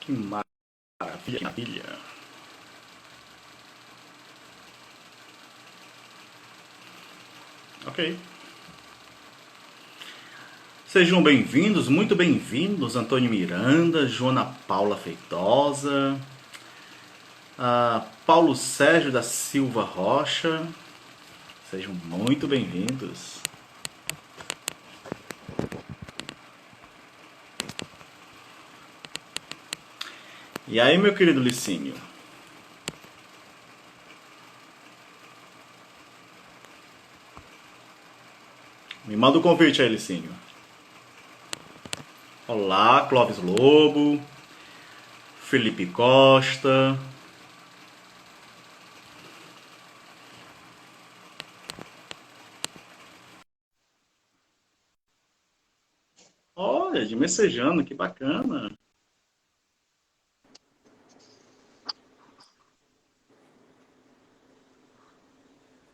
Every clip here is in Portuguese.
Que maravilha. Ok. Sejam bem-vindos, muito bem-vindos, Antônio Miranda, Joana Paula Feitosa, Paulo Sérgio da Silva Rocha. Sejam muito bem-vindos. E aí, meu querido Licínio? Me manda o convite aí, Licínio. Olá, Clóvis Lobo, Felipe Costa. Olha, de Messejana, que bacana.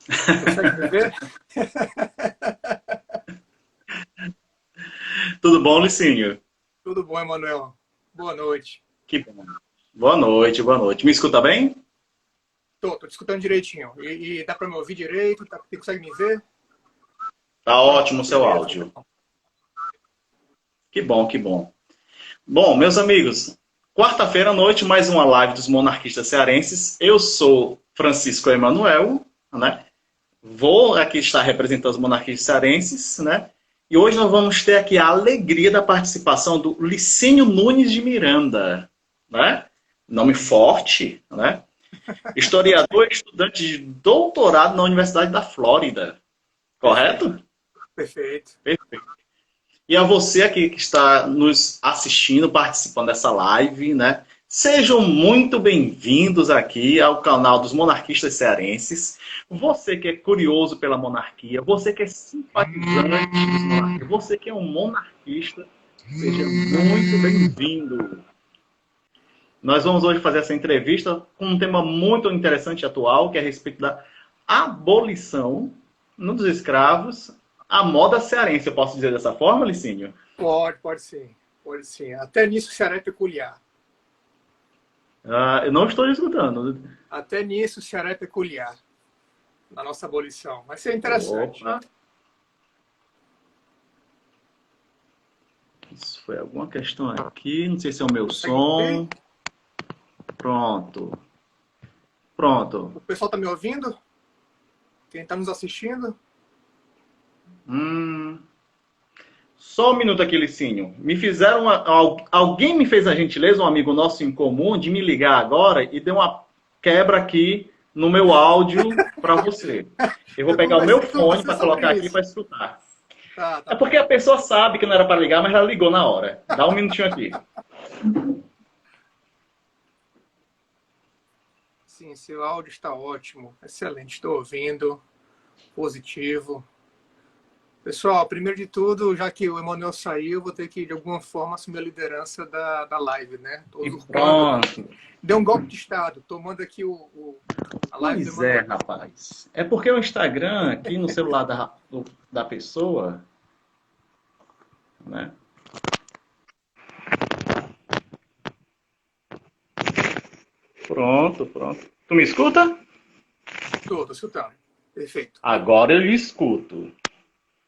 Consegue me ver? Tudo bom, Licínio? Tudo bom, Emanuel? Boa noite. Que bom. Boa noite, boa noite. Me escuta bem? Tô te escutando direitinho. E dá para me ouvir direito? Você consegue me ver? Tá ótimo o seu Beleza, áudio. então. Que bom, que bom. Bom, meus amigos, quarta-feira à noite, mais uma live dos monarquistas cearenses. Eu sou Francisco Emanuel, né? Vou aqui estar representando os monarquistas cearenses, né? E hoje nós vamos ter aqui a alegria da participação do Licínio Nunes de Miranda, né? Nome forte, né? Historiador e estudante de doutorado na Universidade da Flórida, Perfeito, correto? perfeito. Perfeito. E a você aqui que está nos assistindo, participando dessa live, né? Sejam muito bem-vindos aqui ao canal dos monarquistas cearenses. Você que é curioso pela monarquia, você que é simpatizante dos monarquias, você que é um monarquista, seja muito bem-vindo. Nós vamos hoje fazer essa entrevista com um tema muito interessante e atual, que é a respeito da abolição dos escravos, a moda cearense. Eu posso dizer dessa forma, Licínio? Pode sim. Pode sim. Até nisso o Ceará é peculiar. Eu não estou escutando. Até nisso o Ceará é peculiar. Na nossa abolição. Vai ser interessante. Opa, isso foi alguma questão aqui. Não sei se é o meu Consegue me ouvir? som. Pronto. Pronto. O pessoal está me ouvindo? Quem está nos assistindo? Só um minuto aqui, Licínio. Me fizeram alguém me fez a gentileza, um amigo nosso em comum, de me ligar agora e deu uma quebra aqui no meu áudio para você. Eu vou pegar o meu Vai fone ser para colocar sobre aqui isso. para escutar. Tá É bom. porque a pessoa sabe que não era para ligar, mas ela ligou na hora. Dá um minutinho aqui. Sim, seu áudio está ótimo. Excelente. Estou ouvindo. Positivo. Pessoal, primeiro de tudo, já que o Emanuel saiu, vou ter que, de alguma forma, assumir a liderança da live, né? Estou E usurpando aqui. pronto. Deu um golpe de Estado, tomando aqui a live do Pois é, Emanuel. rapaz. É porque o Instagram aqui no celular da pessoa, né? Pronto, pronto. Tu me escuta? Estou escutando. Perfeito, Agora eu lhe escuto.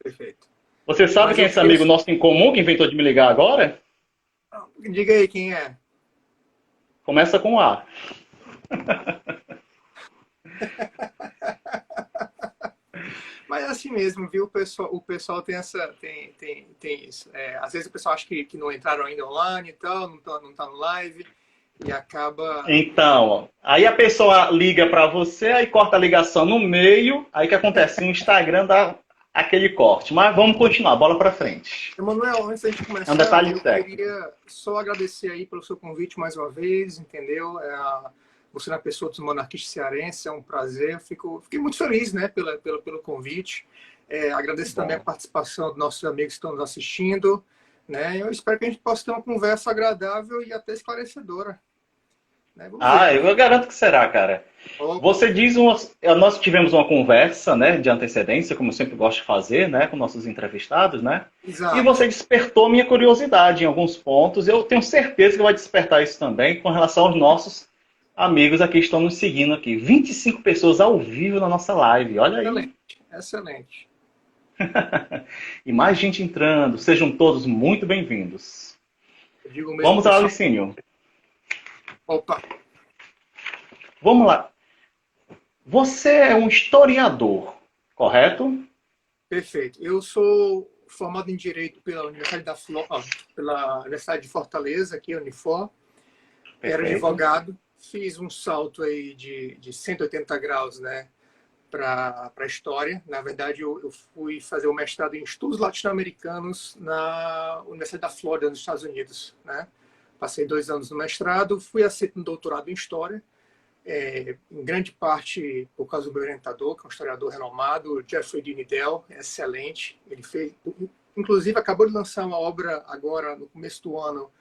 perfeito. Você sabe Mas quem é eu esse queria... amigo nosso em comum que inventou de me ligar agora? Diga aí quem é. Começa com A. Mas é assim mesmo, viu? O pessoal tem tem isso. Às vezes o pessoal acha que não entraram ainda online e tal, não tá no live, e acaba... Então, aí a pessoa liga para você, aí corta a ligação no meio, aí o que acontece? O Instagram dá aquele corte. Mas vamos continuar, bola para frente. Emanuel, antes da gente É um começar, detalhe eu técnico. queria só agradecer aí pelo seu convite mais uma vez, entendeu? Você na pessoa dos monarquistas cearenses, é um prazer. Fiquei muito feliz, né, pelo convite. Que Agradeço também a bom. participação dos nossos amigos que estão nos assistindo, né? Eu espero que a gente possa ter uma conversa agradável e até esclarecedora. né? Vamos ver Ah, como é. eu garanto que será, cara. Opa, Você diz nós tivemos uma conversa, né, de antecedência, como eu sempre gosto de fazer, né, com nossos entrevistados, né? E exato. você despertou minha curiosidade em alguns pontos. Eu tenho certeza que vai despertar isso também com relação aos nossos amigos aqui que estão nos seguindo aqui. 25 pessoas ao vivo na nossa live. Olha aí. Excelente, excelente. E mais gente entrando. Sejam todos muito bem-vindos. Eu digo mesmo, Vamos ao pessoal. Alicínio. Opa, Vamos lá. Você é um historiador, correto? perfeito. Eu sou formado em Direito pela Universidade pela Universidade de Fortaleza, aqui, Unifor. Era Perfeito. advogado, fiz um salto aí de 180 graus, né, para a história. Na verdade, eu fui fazer o mestrado em estudos latino-americanos na Universidade da Flórida, nos Estados Unidos, né? Passei 2 anos no mestrado, fui aceito no doutorado em História, em grande parte por causa do meu orientador, que é um historiador renomado, Jeffrey Dean Dell, excelente. Ele fez, inclusive, acabou de lançar uma obra agora, no começo do ano,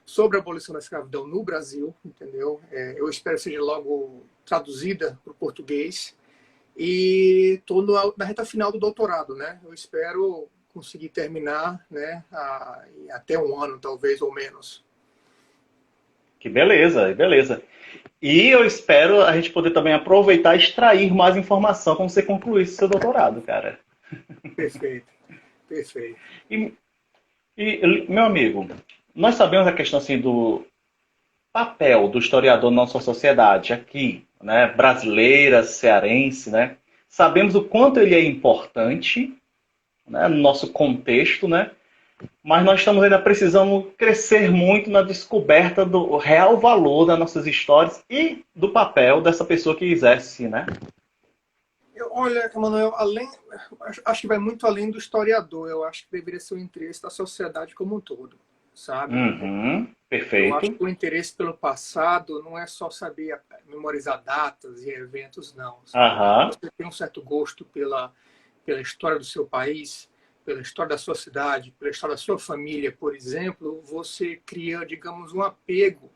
sobre a abolição da escravidão no Brasil, entendeu? Eu espero que seja logo traduzida para o português. E estou na reta final do doutorado, né? Eu espero conseguir terminar, né, em até um ano, talvez, ou menos. Que beleza, beleza. E eu espero a gente poder também aproveitar e extrair mais informação quando você concluir seu doutorado, cara. Perfeito, perfeito. E, meu amigo, nós sabemos a questão assim do papel do historiador na nossa sociedade aqui, né, brasileira, cearense, né? Sabemos o quanto ele é importante, né, no nosso contexto, né? Mas nós estamos ainda precisando crescer muito na descoberta do real valor das nossas histórias e do papel dessa pessoa que exerce, né? Olha, Emanuel, acho que vai muito além do historiador. Eu acho que deveria ser o interesse da sociedade como um todo, sabe? Uhum, Eu acho perfeito. que o interesse pelo passado não é só saber memorizar datas e eventos, não, sabe? Aham, Você tem um certo gosto pela história do seu país, pela história da sua cidade, pela história da sua família, por exemplo, você cria, digamos, um apego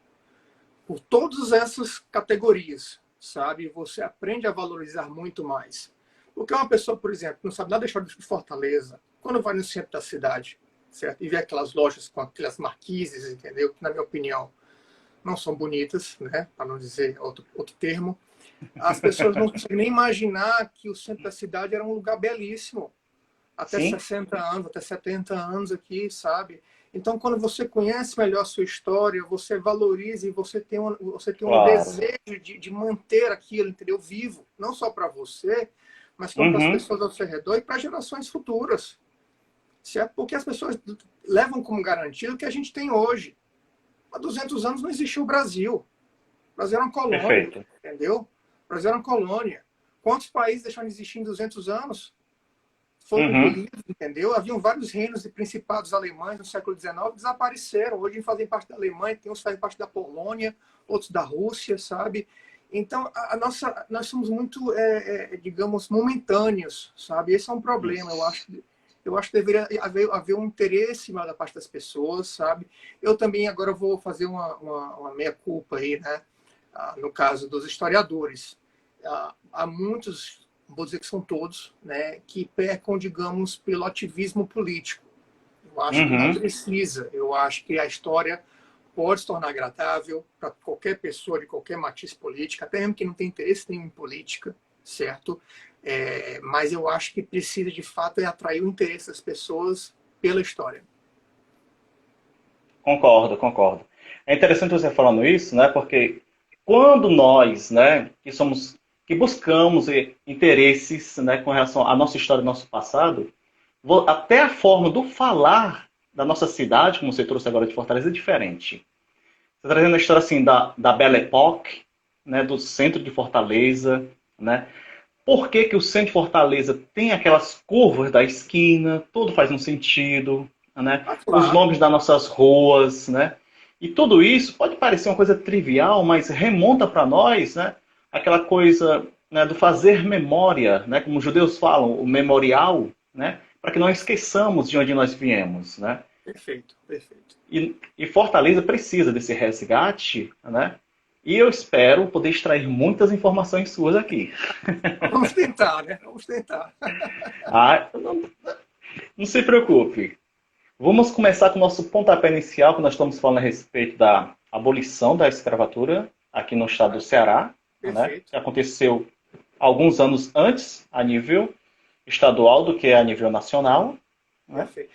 por todas essas categorias, sabe? Você aprende a valorizar muito mais. Porque uma pessoa, por exemplo, não sabe nada da história de Fortaleza, quando vai no centro da cidade, certo? E vê aquelas lojas com aquelas marquises, entendeu? Que, na minha opinião, não são bonitas, né? Para não dizer outro termo. As pessoas não conseguem nem imaginar que o centro da cidade era um lugar belíssimo. Até sim, 60 anos, até 70 anos aqui, sabe? Então, quando você conhece melhor a sua história, você valoriza e você tem um claro. desejo de manter aquilo, entendeu? Vivo. Não só para você, mas como para as Uhum, pessoas ao seu redor e para gerações futuras. Certo? Porque as pessoas levam como garantido o que a gente tem hoje. Há 200 anos não existiu o Brasil. O Brasil era uma colônia, perfeito. entendeu? O Brasil era uma colônia. Quantos países deixaram de existir em 200 anos? Foram Uhum, engolidos, entendeu? Haviam vários reinos e principados alemães no século XIX, desapareceram. Hoje fazem parte da Alemanha, tem uns que fazem parte da Polônia, outros da Rússia, sabe? Então, nós somos muito, digamos, momentâneos, sabe? Esse é um problema. Eu isso. acho, eu acho que deveria haver um interesse maior da parte das pessoas, sabe? Eu também agora vou fazer uma meia-culpa aí, né? No caso dos historiadores. Há muitos, vou dizer que são todos, né, que pecam, digamos, pelo ativismo político. Eu acho que não Uhum, precisa. Eu acho que a história pode se tornar agradável para qualquer pessoa de qualquer matiz política, até mesmo que não tem interesse nenhum em política, certo? Mas eu acho que precisa, de fato, atrair o interesse das pessoas pela história. concordo, concordo. É interessante você falando isso, né? Porque quando nós, né, que buscamos interesses, né, com relação à nossa história, ao nosso passado, até a forma do falar da nossa cidade, como você trouxe agora de Fortaleza, é diferente. Você está trazendo a história assim da Belle Époque, né, do centro de Fortaleza, né? Por que, que o centro de Fortaleza tem aquelas curvas da esquina, tudo faz um sentido, né? Ah, Os claro, nomes das nossas ruas, né? E tudo isso pode parecer uma coisa trivial, mas remonta para nós, né? Aquela coisa, né, do fazer memória, né? Como os judeus falam, o memorial, né? Para que não esqueçamos de onde nós viemos, né? perfeito, perfeito. E Fortaleza precisa desse resgate, né? E eu espero poder extrair muitas informações suas aqui. Vamos tentar, né? Vamos tentar. Ah, não se preocupe. Vamos começar com o nosso pontapé inicial, que nós estamos falando a respeito da abolição da escravatura aqui no estado do Ceará, né? Perfeito, Que aconteceu alguns anos antes, a nível estadual, do que a nível nacional, né? perfeito,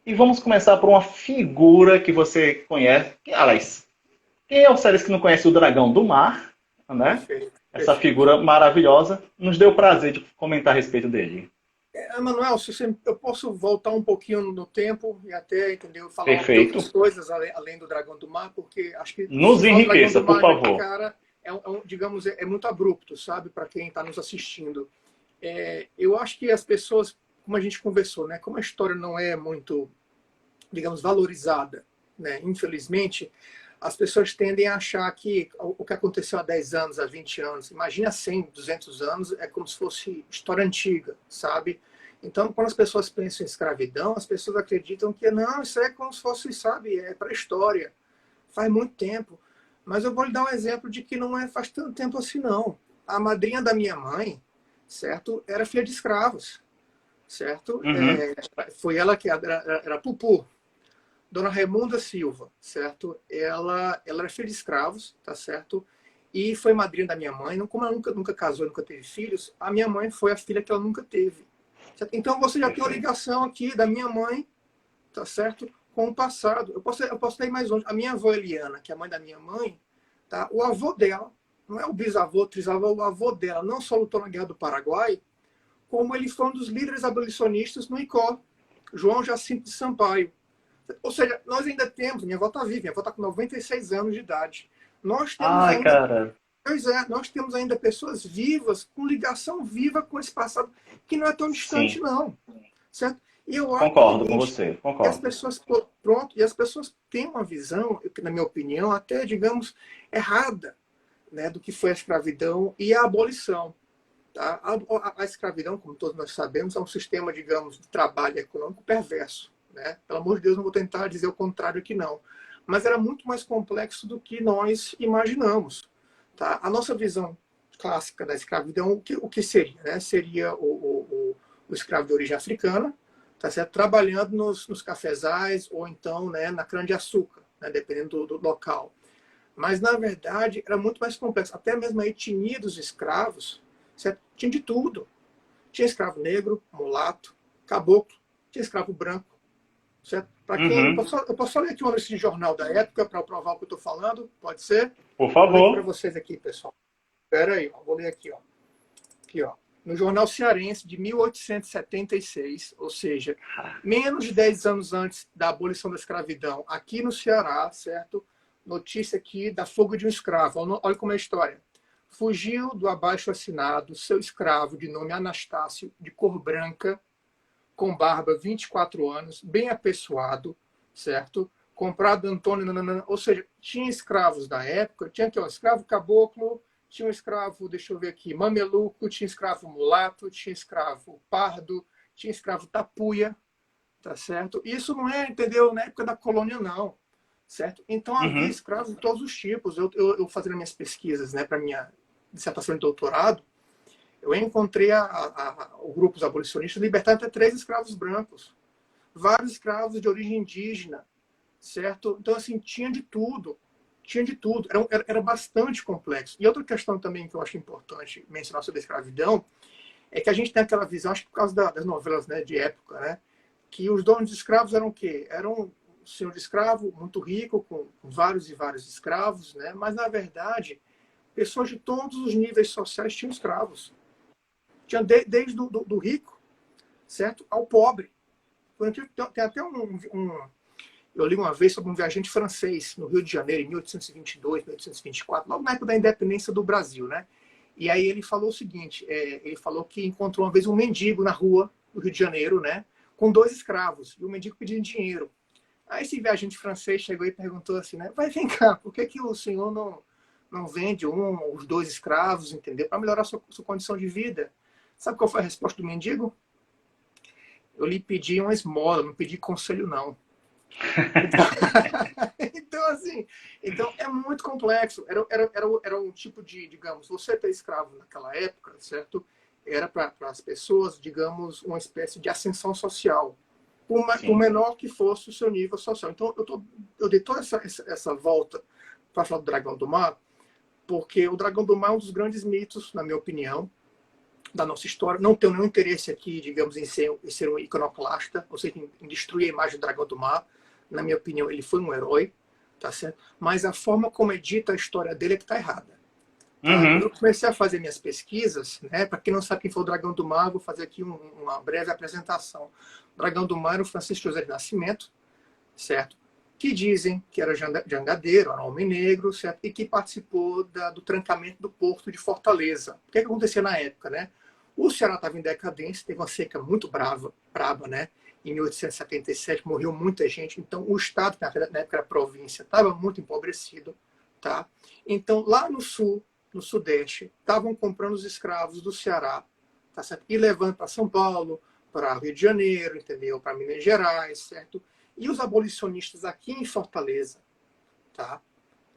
E vamos começar por uma figura que você conhece. Aliás, quem é o Ceres que não conhece o Dragão do Mar, né? perfeito, Essa perfeito. figura maravilhosa. Nos deu o prazer de comentar a respeito dele. Manuel, se você, eu posso voltar um pouquinho no tempo e até, entendeu, falar de outras Perfeito. coisas além do Dragão do Mar, porque acho que se Nos falar do Dragão enriqueça, do por Mar já de favor. cara, digamos, é muito abrupto, sabe, para quem está nos assistindo. Eu acho que as pessoas, como a gente conversou, né, como a história não é muito, digamos, valorizada, né, infelizmente, as pessoas tendem a achar que o que aconteceu há 10 anos, há 20 anos, imagina 100, 200 anos, é como se fosse história antiga, sabe? Então, quando as pessoas pensam em escravidão, as pessoas acreditam que não, isso é como se fosse, sabe, é pré-história, faz muito tempo. Mas eu vou lhe dar um exemplo de que não é faz tanto tempo assim, não. A madrinha da minha mãe, certo, era filha de escravos, certo? Uhum. Foi ela que era Pupu, Dona Raimunda Silva, certo? Ela era filha de escravos, tá certo? E foi madrinha da minha mãe. Como ela nunca casou, nunca teve filhos, a minha mãe foi a filha que ela nunca teve. Certo? Então você já tem uma Perfeito. ligação aqui da minha mãe, tá certo? Com o passado. Eu posso ir mais longe. A minha avó Eliana, que é a mãe da minha mãe, tá? O avô dela, não é o bisavô, o trisavô, o avô dela, não só lutou na Guerra do Paraguai, como ele foi um dos líderes abolicionistas no ICO, João Jacinto de Sampaio. Ou seja, nós ainda temos, minha avó está viva, minha avó está com 96 anos de idade. Nós temos Ai, ainda, cara. pois é, nós temos ainda pessoas vivas, com ligação viva com esse passado, que não é tão distante, Sim. não. Certo? E eu acho o Concordo com seguinte, você. que as Concordo. pessoas, pronto, e as pessoas têm uma visão, na minha opinião, até, digamos, errada, né, do que foi a escravidão e a abolição. Tá? A escravidão, como todos nós sabemos, é um sistema, digamos, de trabalho econômico perverso. Né? Pelo amor de Deus, não vou tentar dizer o contrário aqui, não. Mas era muito mais complexo do que nós imaginamos. Tá? A nossa visão clássica da escravidão, o que seria? Né? Seria o escravo de origem africana, tá certo? Trabalhando nos cafezais ou então, né, na cana-de-açúcar, né, dependendo do local. Mas, na verdade, era muito mais complexo. Até mesmo a etnia dos escravos, certo? Tinha de tudo. Tinha escravo negro, mulato, caboclo, tinha escravo branco, certo? Para quem. Uhum. Eu posso só ler aqui uma notícia de jornal da época para provar o que eu estou falando? Pode ser? Por Vou ler aqui para favor. vocês aqui, pessoal. Espera aí, ó. Vou ler aqui, ó. Aqui, ó. No Jornal Cearense de 1876, ou seja, menos de 10 anos antes da abolição da escravidão, aqui no Ceará, certo? Notícia aqui da fuga de um escravo. Olha como é a história. Fugiu do abaixo-assinado seu escravo de nome Anastácio, de cor branca, com barba, 24 anos, bem apessoado, certo? Comprado Antônio, nananana. Ou seja, tinha escravos da época, tinha aqui, ó, escravo caboclo, tinha um escravo, deixa eu ver aqui, mameluco, tinha escravo mulato, tinha escravo pardo, tinha escravo tapuia, tá certo? Isso não é, entendeu, na época da colônia, não, certo? Então havia Uhum. escravos de todos os tipos. Eu fazendo minhas pesquisas, né, para minha dissertação de doutorado, eu encontrei o grupo dos abolicionistas libertando até 3 escravos brancos, vários escravos de origem indígena, certo? Então, assim, tinha de tudo. Tinha de tudo. Era bastante complexo. E outra questão também que eu acho importante mencionar sobre a escravidão é que a gente tem aquela visão, acho que por causa das novelas, né, de época, né, que os donos de escravos eram o quê? Eram um senhor de escravo muito rico, com vários e vários escravos, né? Mas, na verdade, pessoas de todos os níveis sociais tinham escravos. Tinha desde do rico, certo, ao pobre. Tem até eu li uma vez sobre um viajante francês no Rio de Janeiro, em 1822, 1824, logo na época da independência do Brasil, né? E aí ele falou o seguinte, ele falou que encontrou uma vez um mendigo na rua do Rio de Janeiro, né? Com 2 escravos, e o mendigo pedindo dinheiro. Aí esse viajante francês chegou e perguntou assim, né? Vai, vem cá, por que o senhor não vende os 2 escravos, entendeu? Para melhorar a sua condição de vida. Sabe qual foi a resposta do mendigo? Eu lhe pedi uma esmola, não pedi conselho, não. Então, então, assim, então é muito complexo. Era um tipo de, digamos, você ter escravo naquela época, certo? Era para as pessoas, digamos, uma espécie de ascensão social, por Sim. menor que fosse o seu nível social. Então, eu dei toda essa volta para falar do Dragão do Mar, porque o Dragão do Mar é um dos grandes mitos, na minha opinião, da nossa história. Não tenho nenhum interesse aqui, digamos, em ser um iconoclasta, ou seja, em destruir a imagem do Dragão do Mar. Na minha opinião, ele foi um herói, tá certo? Mas a forma como é dita a história dele é que está errada. Tá? Quando eu comecei a fazer minhas pesquisas, né, para quem não sabe quem foi o Dragão do Mar, vou fazer aqui uma breve apresentação. O Dragão do Mar era o Francisco José de Nascimento, certo? Que dizem que era jangadeiro, era um homem negro, certo? E que participou do trancamento do porto de Fortaleza. O que acontecia na época, né? O Ceará estava em decadência, teve uma seca muito brava, né? Em 1877 morreu muita gente, então o estado, que na época era província, estava muito empobrecido, tá? Então lá no sul, no sudeste, estavam comprando os escravos do Ceará, tá certo? E levando para São Paulo, para Rio de Janeiro, entendeu? Para Minas Gerais, certo? E os abolicionistas aqui em Fortaleza, tá?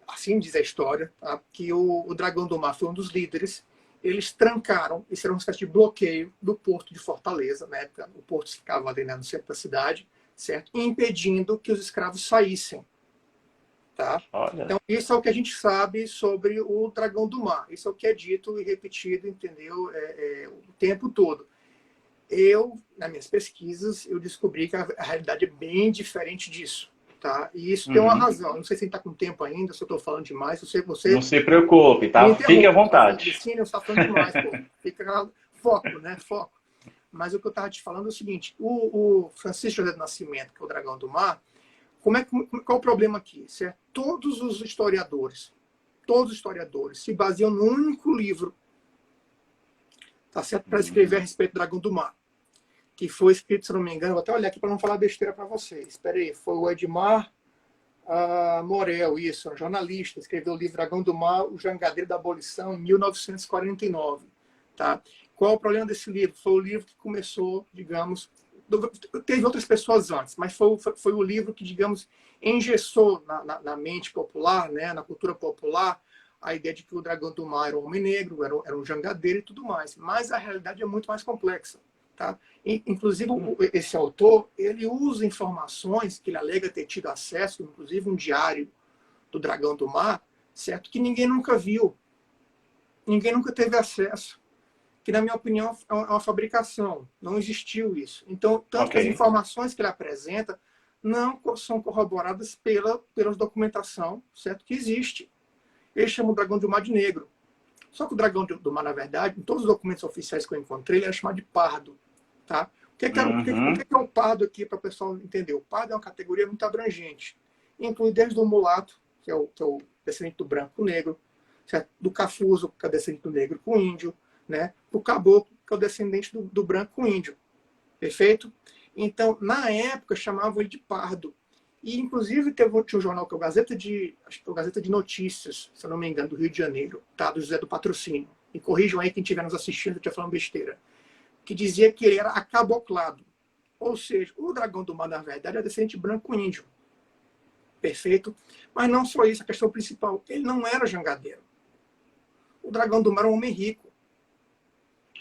Assim diz a história, tá? Que o Dragão do Mar foi um dos líderes. Eles trancaram, isso era uma espécie de bloqueio do porto de Fortaleza, na época o porto ficava ali, né, no centro da cidade, certo? Impedindo que os escravos saíssem, tá? Olha. Então, isso é o que a gente sabe sobre o Dragão do Mar. Isso é o que é dito e repetido, entendeu? O tempo todo. Nas minhas pesquisas, eu descobri que a realidade é bem diferente disso. Tá? E isso tem uma razão. Não sei se a gente está com tempo ainda, se eu estou falando demais. Você Não se preocupe, me tá? Fique à interrompe. Está falando de vontade. medicina, você está falando demais. Pô. Fica foco, né? Foco. Mas o que eu estava te falando é o seguinte: o Francisco José do Nascimento, que é o Dragão do Mar, qual o problema aqui? Certo? Todos os historiadores se baseiam num único livro, tá certo? Para escrever a respeito do Dragão do Mar, que foi escrito, se não me engano, vou até olhar aqui para não falar besteira para vocês. Espera aí, foi o Edmar Morel, isso, um jornalista, escreveu o livro Dragão do Mar, o Jangadeiro da Abolição, em 1949. Tá? Qual o problema desse livro? Foi o livro que começou, digamos, teve outras pessoas antes, mas foi o livro que, digamos, engessou na mente popular, né, na cultura popular, a ideia de que o Dragão do Mar era um homem negro, era um jangadeiro e tudo mais. Mas a realidade é muito mais complexa. Tá? Inclusive, esse autor, ele usa informações que ele alega ter tido acesso, inclusive um diário do Dragão do Mar, certo? Que ninguém nunca viu. Ninguém nunca teve acesso. Que, na minha opinião, é uma fabricação. Não existiu isso. Então, tanto que as informações que ele apresenta não são corroboradas pela documentação, certo? Que existe. Ele chama o Dragão do Mar de negro. Só que o Dragão do Mar, na verdade, em todos os documentos oficiais que eu encontrei, ele era chamado de pardo. Tá? O que é o pardo aqui, para o pessoal entender? O pardo é uma categoria muito abrangente. Inclui desde o mulato, que é o descendente do branco com o negro, certo? Do cafuso, que é o descendente do negro com o índio, né? Do caboclo, que é o descendente do branco com o índio. Perfeito? Então, na época, chamavam ele de pardo. E, inclusive, tinha um jornal que é o Gazeta de Notícias, se eu não me engano, do Rio de Janeiro, tá? Do José do Patrocínio. Me corrijam aí quem estiver nos assistindo, eu estiver falando besteira. Que dizia que ele era acaboclado. Ou seja, o Dragão do Mar, na verdade, é descendente branco índio. Perfeito? Mas não só isso, a questão principal, ele não era jangadeiro. O Dragão do Mar era um homem rico.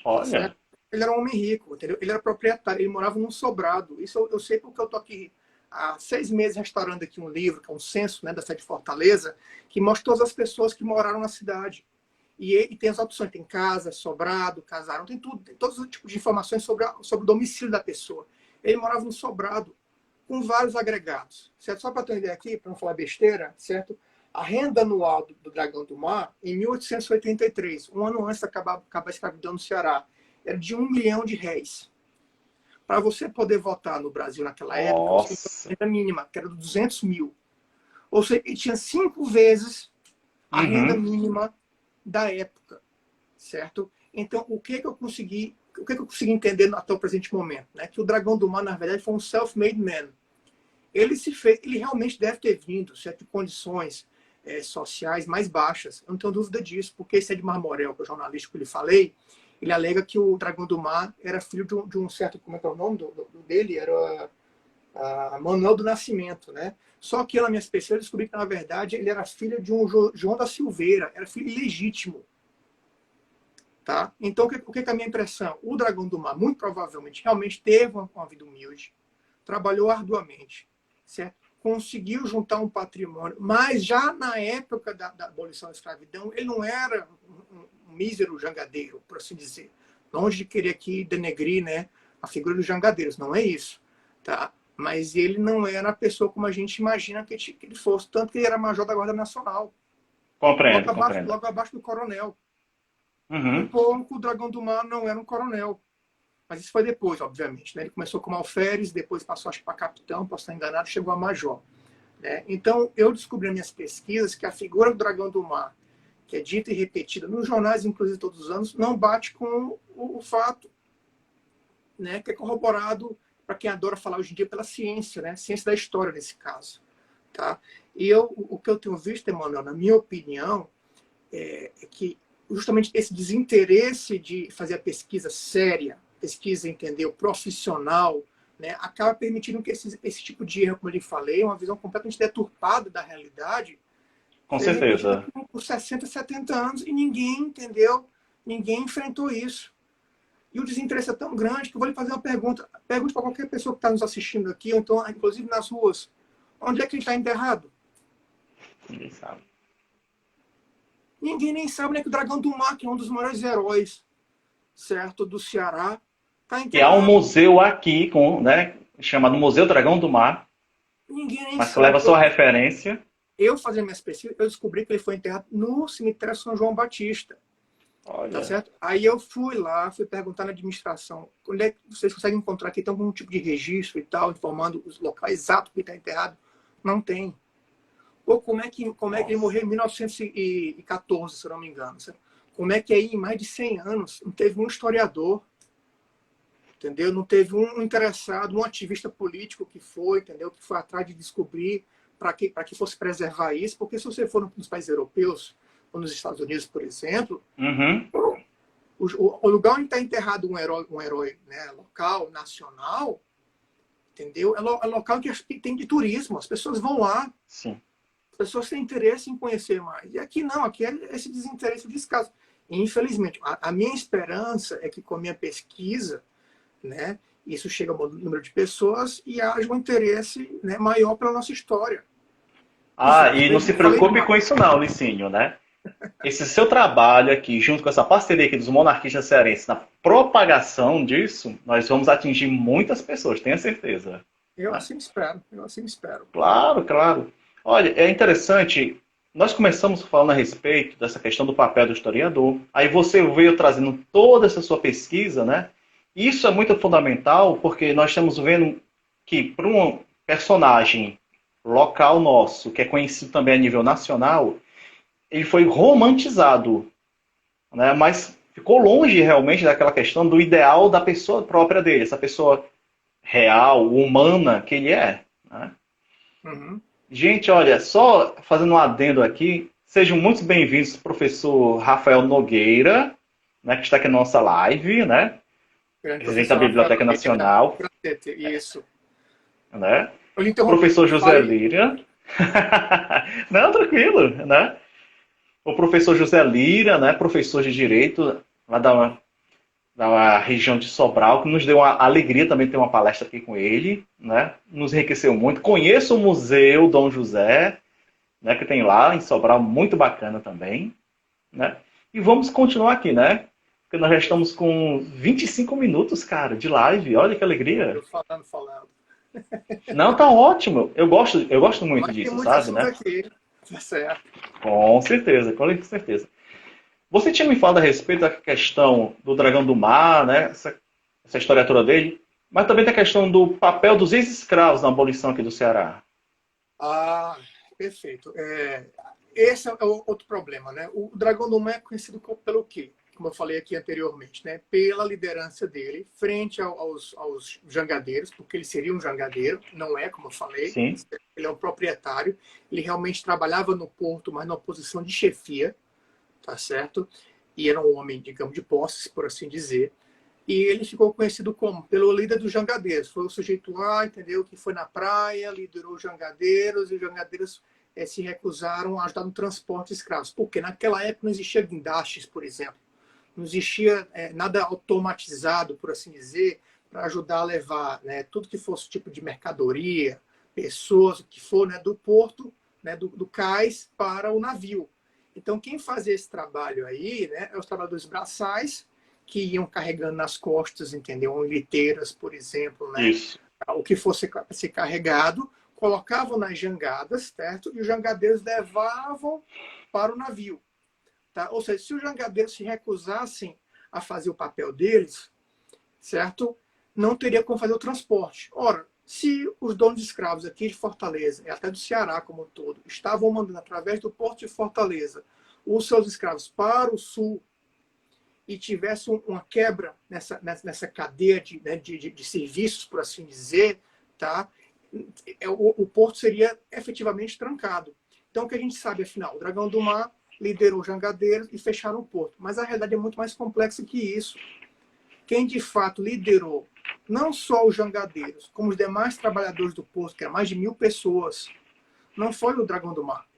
Olha. Certo? Ele era um homem rico, entendeu? Ele era proprietário, ele morava num sobrado. Isso eu sei porque eu estou aqui há 6 meses restaurando aqui um livro, que é um censo, né, da cidade de Fortaleza, que mostra todas as pessoas que moraram na cidade. E tem as opções, tem casa, sobrado, casaram, tem tudo, tem todos os tipos de informações sobre o domicílio da pessoa. Ele morava no sobrado, com vários agregados, certo? Só para ter uma ideia aqui, para não falar besteira, certo? A renda anual do Dragão do Mar, em 1883, um ano antes de acabar a escravidão no Ceará, era de R$ 1 milhão. Para você poder votar no Brasil naquela época, você tinha a renda mínima, que era de 200 mil. Ou seja, ele tinha 5 vezes a renda mínima da época, certo? Então, o que eu consegui entender até o presente momento, né? Que o Dragão do Mar, na verdade, foi um self-made man. Ele realmente deve ter vindo, certo, de condições sociais mais baixas. Eu não tenho dúvida disso, porque esse Edmar Morel, que é o jornalista que eu lhe falei, ele alega que o Dragão do Mar era filho de um certo, como é que é o nome dele? Era a Manuel do Nascimento, né? Só que na minha pesquisa eu descobri que, na verdade, ele era filho de um João da Silveira, era filho ilegítimo. Tá? Então, o que é a minha impressão? O Dragão do Mar, muito provavelmente, realmente teve uma vida humilde, trabalhou arduamente, certo? Conseguiu juntar um patrimônio, mas já na época da abolição da escravidão, ele não era um mísero jangadeiro, por assim dizer. Longe de querer aqui denegrir, né, a figura dos jangadeiros, não é isso. Tá? Mas ele não era a pessoa como a gente imagina que ele fosse, tanto que ele era major da Guarda Nacional. Compreendo, compreendo. Logo abaixo do coronel. Um Uhum. pouco o Dragão do Mar não era um coronel. Mas isso foi depois, obviamente. Né? Ele começou como alferes, depois passou, acho que, para capitão, posso estar enganado, chegou a major. Né? Então, eu descobri nas minhas pesquisas que a figura do Dragão do Mar, que é dita e repetida nos jornais, inclusive todos os anos, não bate com o fato, né? Que é corroborado, para quem adora falar hoje em dia, pela ciência, né? Ciência da história, nesse caso. Tá? E o que eu tenho visto, Emanuel, na minha opinião, é que justamente esse desinteresse de fazer a pesquisa séria, pesquisa, entendeu, profissional, né, acaba permitindo que esse tipo de erro, como eu lhe falei, uma visão completamente deturpada da realidade, Com seja repetida certeza. por 60, 70 anos e ninguém entendeu, ninguém enfrentou isso. E o desinteresse é tão grande que eu vou lhe fazer uma pergunta. Pergunte para qualquer pessoa que está nos assistindo aqui, ou então, inclusive nas ruas, onde é que ele está enterrado? Ninguém sabe. Ninguém nem sabe, né, que o Dragão do Mar, que é um dos maiores heróis, certo, do Ceará, está Que há um enterrado. museu aqui, né, chamado Museu Dragão do Mar, Ninguém nem mas que leva sabe. sua referência. Eu fazendo minhas pesquisas, eu descobri que ele foi enterrado no cemitério São João Batista. Tá Olha, certo? Aí eu fui lá, fui perguntar na administração, onde é que vocês conseguem encontrar aqui, tem algum tipo de registro e tal, informando os locais exatos que está enterrado? Não tem. Ou como é que ele nossa. morreu em 1914, se eu não me engano? Certo? Como é que aí, em mais de 100 anos, não teve um historiador, entendeu? Não teve um interessado, um ativista político que foi, entendeu? Que foi atrás de descobrir para que fosse preservar isso, porque se você for nos países europeus, ou nos Estados Unidos, por exemplo, Uhum. o lugar onde está enterrado um herói, né, local, nacional, entendeu? É local que tem de turismo, as pessoas vão lá, Sim. as pessoas têm interesse em conhecer mais. E aqui não, aqui é esse desinteresse descaso. E, infelizmente, a minha esperança é que com a minha pesquisa, né, isso chega a um número de pessoas e haja um interesse, né, maior pela nossa história. Ah, Às e não vezes se eu falei preocupe demais. com isso não, Licínio, né? Esse seu trabalho aqui, junto com essa parceria aqui dos monarquistas cearenses, na propagação disso, nós vamos atingir muitas pessoas, tenha certeza. Eu Né? assim espero, eu assim espero. Claro, claro. Olha, é interessante, nós começamos falando a respeito dessa questão do papel do historiador, aí você veio trazendo toda essa sua pesquisa, né? Isso é muito fundamental, porque nós estamos vendo que para um personagem local nosso, que é conhecido também a nível nacional, ele foi romantizado, né? Mas ficou longe realmente daquela questão do ideal da pessoa própria dele, essa pessoa real, humana que ele é. Né? Uhum. Gente, olha, só fazendo um adendo aqui, sejam muito bem-vindos, professor Rafael Nogueira, né, que está aqui na nossa live, né? Grande Presidente da professor Rafael Biblioteca Nogueira. Nacional, Isso. né? Eu lhe interrompi. Professor José Fale. Lira. Não, tranquilo, né? O professor José Lira, né, professor de Direito lá da região de Sobral, que nos deu uma alegria também ter uma palestra aqui com ele, né? Nos enriqueceu muito. Conheço o Museu Dom José, né, que tem lá em Sobral, muito bacana também, né? E vamos continuar aqui, né? Porque nós já estamos com 25 minutos, cara, de live. Olha que alegria. Eu falando. Não, tá ótimo. Eu gosto muito Mas tem disso, muito sabe, assunto né? aqui. Tá certo. Com certeza, com certeza. Você tinha me falado a respeito da questão do Dragão do Mar, né? Essa história toda dele, mas também da questão do papel dos ex-escravos na abolição aqui do Ceará. Ah, perfeito. Esse é o outro problema, né? O Dragão do Mar é conhecido pelo quê? Como eu falei aqui anteriormente, né? Pela liderança dele frente aos jangadeiros, porque ele seria um jangadeiro, não é, como eu falei. Sim. Ele é um proprietário. Ele realmente trabalhava no porto, mas numa posição de chefia, tá certo? E era um homem, digamos, de posses, por assim dizer. E ele ficou conhecido como? Pelo líder dos jangadeiros. Foi o sujeito lá, entendeu? Que foi na praia, liderou os jangadeiros, e os jangadeiros se recusaram a ajudar no transporte de escravos. Porque naquela época não existia guindastes, por exemplo. Não existia nada automatizado, por assim dizer, para ajudar a levar, né, tudo que fosse tipo de mercadoria, pessoas, o que for, né, do porto, né, do cais para o navio. Então, quem fazia esse trabalho aí, né, é os trabalhadores braçais, que iam carregando nas costas, entendeu? Em liteiras, por exemplo, né? Isso. O que fosse ser carregado, colocavam nas jangadas, certo? E os jangadeiros levavam para o navio. Tá? Ou seja, se os jangadeiros se recusassem a fazer o papel deles, certo? Não teria como fazer o transporte. Ora, se os donos de escravos aqui de Fortaleza, e até do Ceará como um todo, estavam mandando através do porto de Fortaleza os seus escravos para o sul e tivesse uma quebra nessa cadeia né, de serviços, por assim dizer, tá? O porto seria efetivamente trancado. Então, o que a gente sabe, afinal, o Dragão do Mar liderou os jangadeiros e fecharam o porto. Mas a realidade é muito mais complexa que isso. Quem, de fato, liderou não só os jangadeiros, como os demais trabalhadores do porto, que eram mais de 1.000 pessoas, não foi o Dragão do Mar.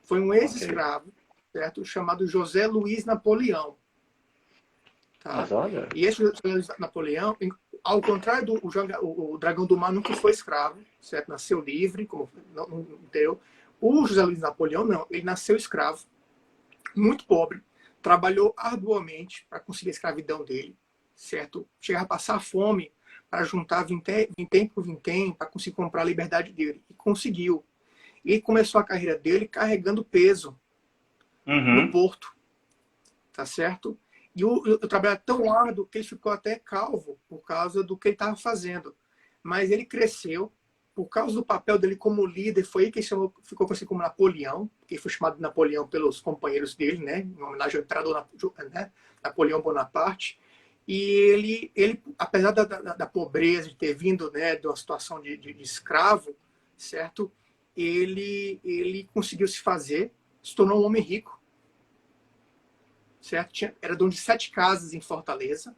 Foi um ex-escravo, certo? Chamado José Luiz Napoleão. Tá? Mas olha... E esse José Luiz Napoleão, ao contrário do o Dragão do Mar, nunca foi escravo, certo? Nasceu livre, como não deu. O José Luiz Napoleão, não. Ele nasceu escravo, muito pobre, trabalhou arduamente para conseguir a escravidão dele, certo? Chegava a passar fome para juntar vintém por vintém para conseguir comprar a liberdade dele. E conseguiu. E começou a carreira dele carregando peso no porto. Tá certo? E o trabalho era tão árduo que ele ficou até calvo por causa do que ele estava fazendo. Mas ele cresceu, por causa do papel dele como líder, foi aí que ele ficou conhecido como Napoleão, que foi chamado de Napoleão pelos companheiros dele, né? Em homenagem ao imperador né? Napoleão Bonaparte. E ele apesar da pobreza, de ter vindo, né, de uma situação de escravo, certo? Ele conseguiu se fazer, se tornou um homem rico, certo? Era dono de 7 casas em Fortaleza,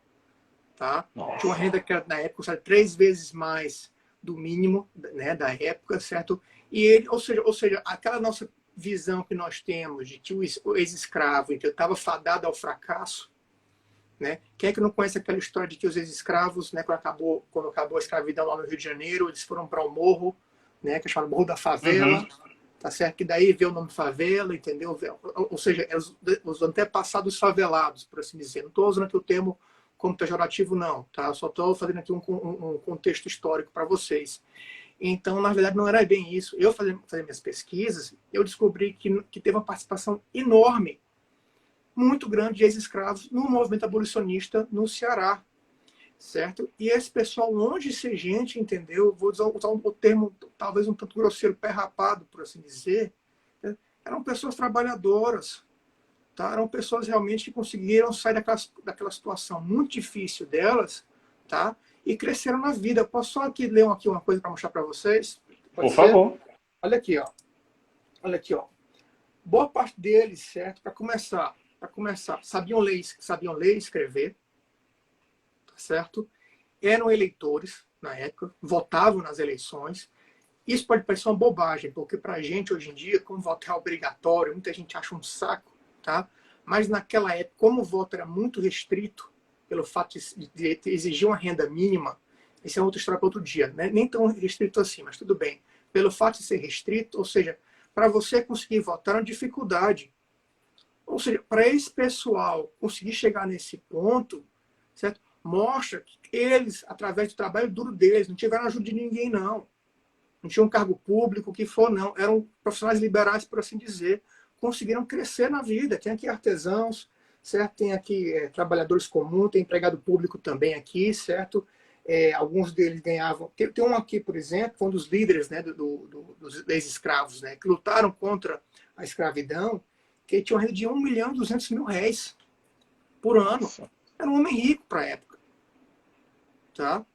tá? Tinha uma renda que era, na época, sabe, 3 vezes mais do mínimo, né, da época, certo? E ele, ou seja, aquela nossa visão que nós temos de que o ex-escravo estava fadado ao fracasso, né? Quem é que não conhece aquela história de que os ex-escravos, né, quando acabou a escravidão lá no Rio de Janeiro, eles foram para o morro, né, que é chamado Morro da Favela, tá certo? Que daí veio o nome favela, entendeu? Ou seja, os antepassados favelados, por assim dizer. Não estou usando aqui o termo como pejorativo, não, tá? Só estou fazendo aqui um contexto histórico para vocês. Então, na verdade, não era bem isso. Eu fazendo minhas pesquisas, eu descobri que teve uma participação enorme, muito grande, de ex-escravos no movimento abolicionista no Ceará, certo? E esse pessoal, longe de ser gente, entendeu? Vou usar um termo talvez um tanto grosseiro, pé rapado, por assim dizer, né? Eram pessoas trabalhadoras, tá? Eram pessoas realmente que conseguiram sair daquela situação muito difícil delas, tá? E cresceram na vida. Posso só aqui ler uma coisa para mostrar para vocês? Por favor. Olha aqui, ó. Olha aqui, ó. Boa parte deles, certo? Para começar, sabiam ler e escrever, certo? Eram eleitores na época, votavam nas eleições. Isso pode parecer uma bobagem, porque para a gente hoje em dia, como voto é obrigatório, muita gente acha um saco, tá? Mas naquela época, como o voto era muito restrito, pelo fato de exigir uma renda mínima, isso é outra história para outro dia, né? Nem tão restrito assim, mas tudo bem. Pelo fato de ser restrito, ou seja, para você conseguir votar é uma dificuldade. Ou seja, para esse pessoal conseguir chegar nesse ponto, certo? Mostra que eles, através do trabalho duro deles, não tiveram ajuda de ninguém, não. Não tinham um cargo público, o que for, não. Eram profissionais liberais, por assim dizer. Conseguiram crescer na vida. Tem aqui artesãos, certo? Tem aqui trabalhadores comuns, tem empregado público também aqui, certo? Alguns deles ganhavam... Tem um aqui, por exemplo, foi um dos líderes, né, dos ex-escravos, né, que lutaram contra a escravidão, que tinha uma renda de R$1.200.000 por ano. Nossa. Era um homem rico para a época. Tá?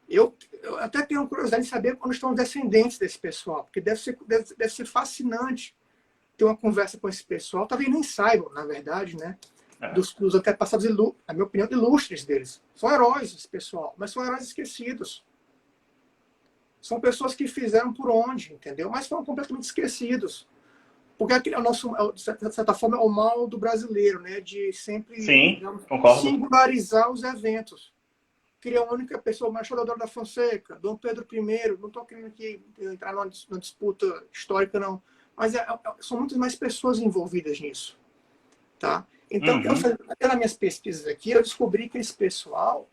Eu até tenho curiosidade de saber quando estão os descendentes desse pessoal, porque deve ser fascinante ter uma conversa com esse pessoal. Talvez nem saibam, na verdade, né? É. dos antepassados, na minha opinião, ilustres deles. São heróis, esse pessoal, mas são heróis esquecidos. São pessoas que fizeram por onde, entendeu? Mas foram completamente esquecidos. Porque aquele é o nosso, de certa forma, é o mal do brasileiro, né? De sempre, Sim, digamos, concordo. singularizar os eventos. Queria a única pessoa, Machado Deodoro da Fonseca, Dom Pedro I, não estou querendo aqui entrar numa disputa histórica, não. Mas são muitas mais pessoas envolvidas nisso. Tá? Então, até nas minhas pesquisas aqui, eu descobri que esse pessoal,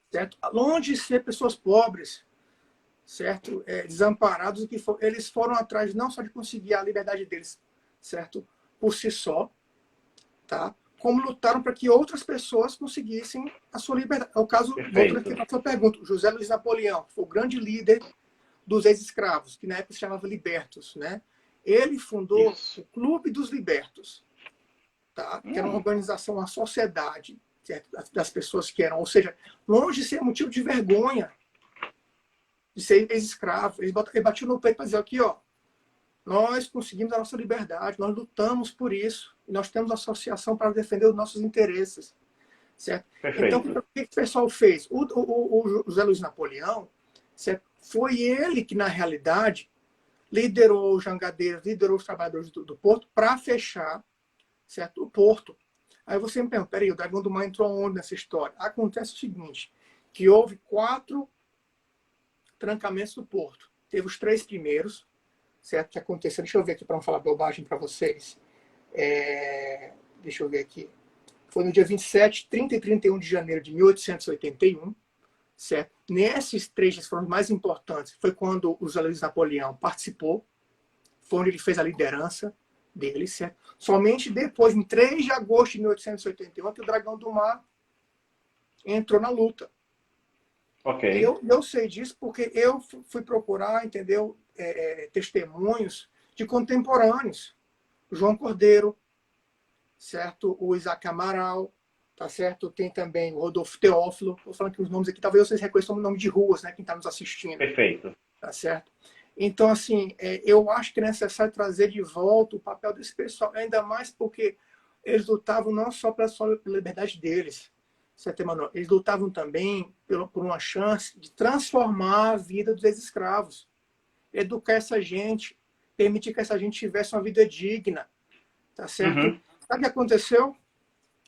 certo? Longe de ser pessoas pobres, certo? Desamparados, eles foram atrás não só de conseguir a liberdade deles, certo? Por si só, tá? Como lutaram para que outras pessoas conseguissem a sua liberdade. É o caso, voltando aqui para a sua pergunta, José Luiz Napoleão, que foi o grande líder dos ex-escravos, que na época se chamava Libertos, né? Ele fundou o Clube dos Libertos, tá? Que era uma organização, uma sociedade, certo? Das pessoas que eram, ou seja, longe de ser motivo de vergonha de ser ex-escravo. Ele batiu no peito para dizer aqui, ó, nós conseguimos a nossa liberdade, nós lutamos por isso, e nós temos associação para defender os nossos interesses. Certo? Então, o que o pessoal fez? O José Luiz Napoleão, certo? Foi ele que, na realidade, liderou os jangadeiros, liderou os trabalhadores do porto para fechar, certo? O porto. Aí você me pergunta, peraí, o Dragão do Mar entrou onde nessa história? Acontece o seguinte, que houve 4 trancamentos do porto. Teve os 3 primeiros, certo? Que aconteceram. Deixa eu ver aqui para não falar bobagem para vocês. Deixa eu ver aqui. Foi no dia 27, 30 e 31 de janeiro de 1881. Certo? Nesses 3 dias foram os mais importantes. Foi quando o José Luiz Napoleão participou. Foi onde ele fez a liderança dele. Certo? Somente depois, em 3 de agosto de 1881, que o Dragão do Mar entrou na luta. Ok. Eu sei disso porque eu fui procurar, entendeu? Testemunhos de contemporâneos. João Cordeiro, certo? O Isaac Amaral, tá certo? Tem também o Rodolfo Teófilo. Estou falando que os nomes aqui, talvez vocês reconheçam o nome de ruas, né? Quem está nos assistindo. Perfeito. Tá certo? Então, assim, eu acho que é necessário trazer de volta o papel desse pessoal, ainda mais porque eles lutavam não só pela liberdade deles, certo, Emanuel? Eles lutavam também por uma chance de transformar a vida dos ex-escravos, educar essa gente, permitir que essa gente tivesse uma vida digna, tá certo? Sabe o que aconteceu?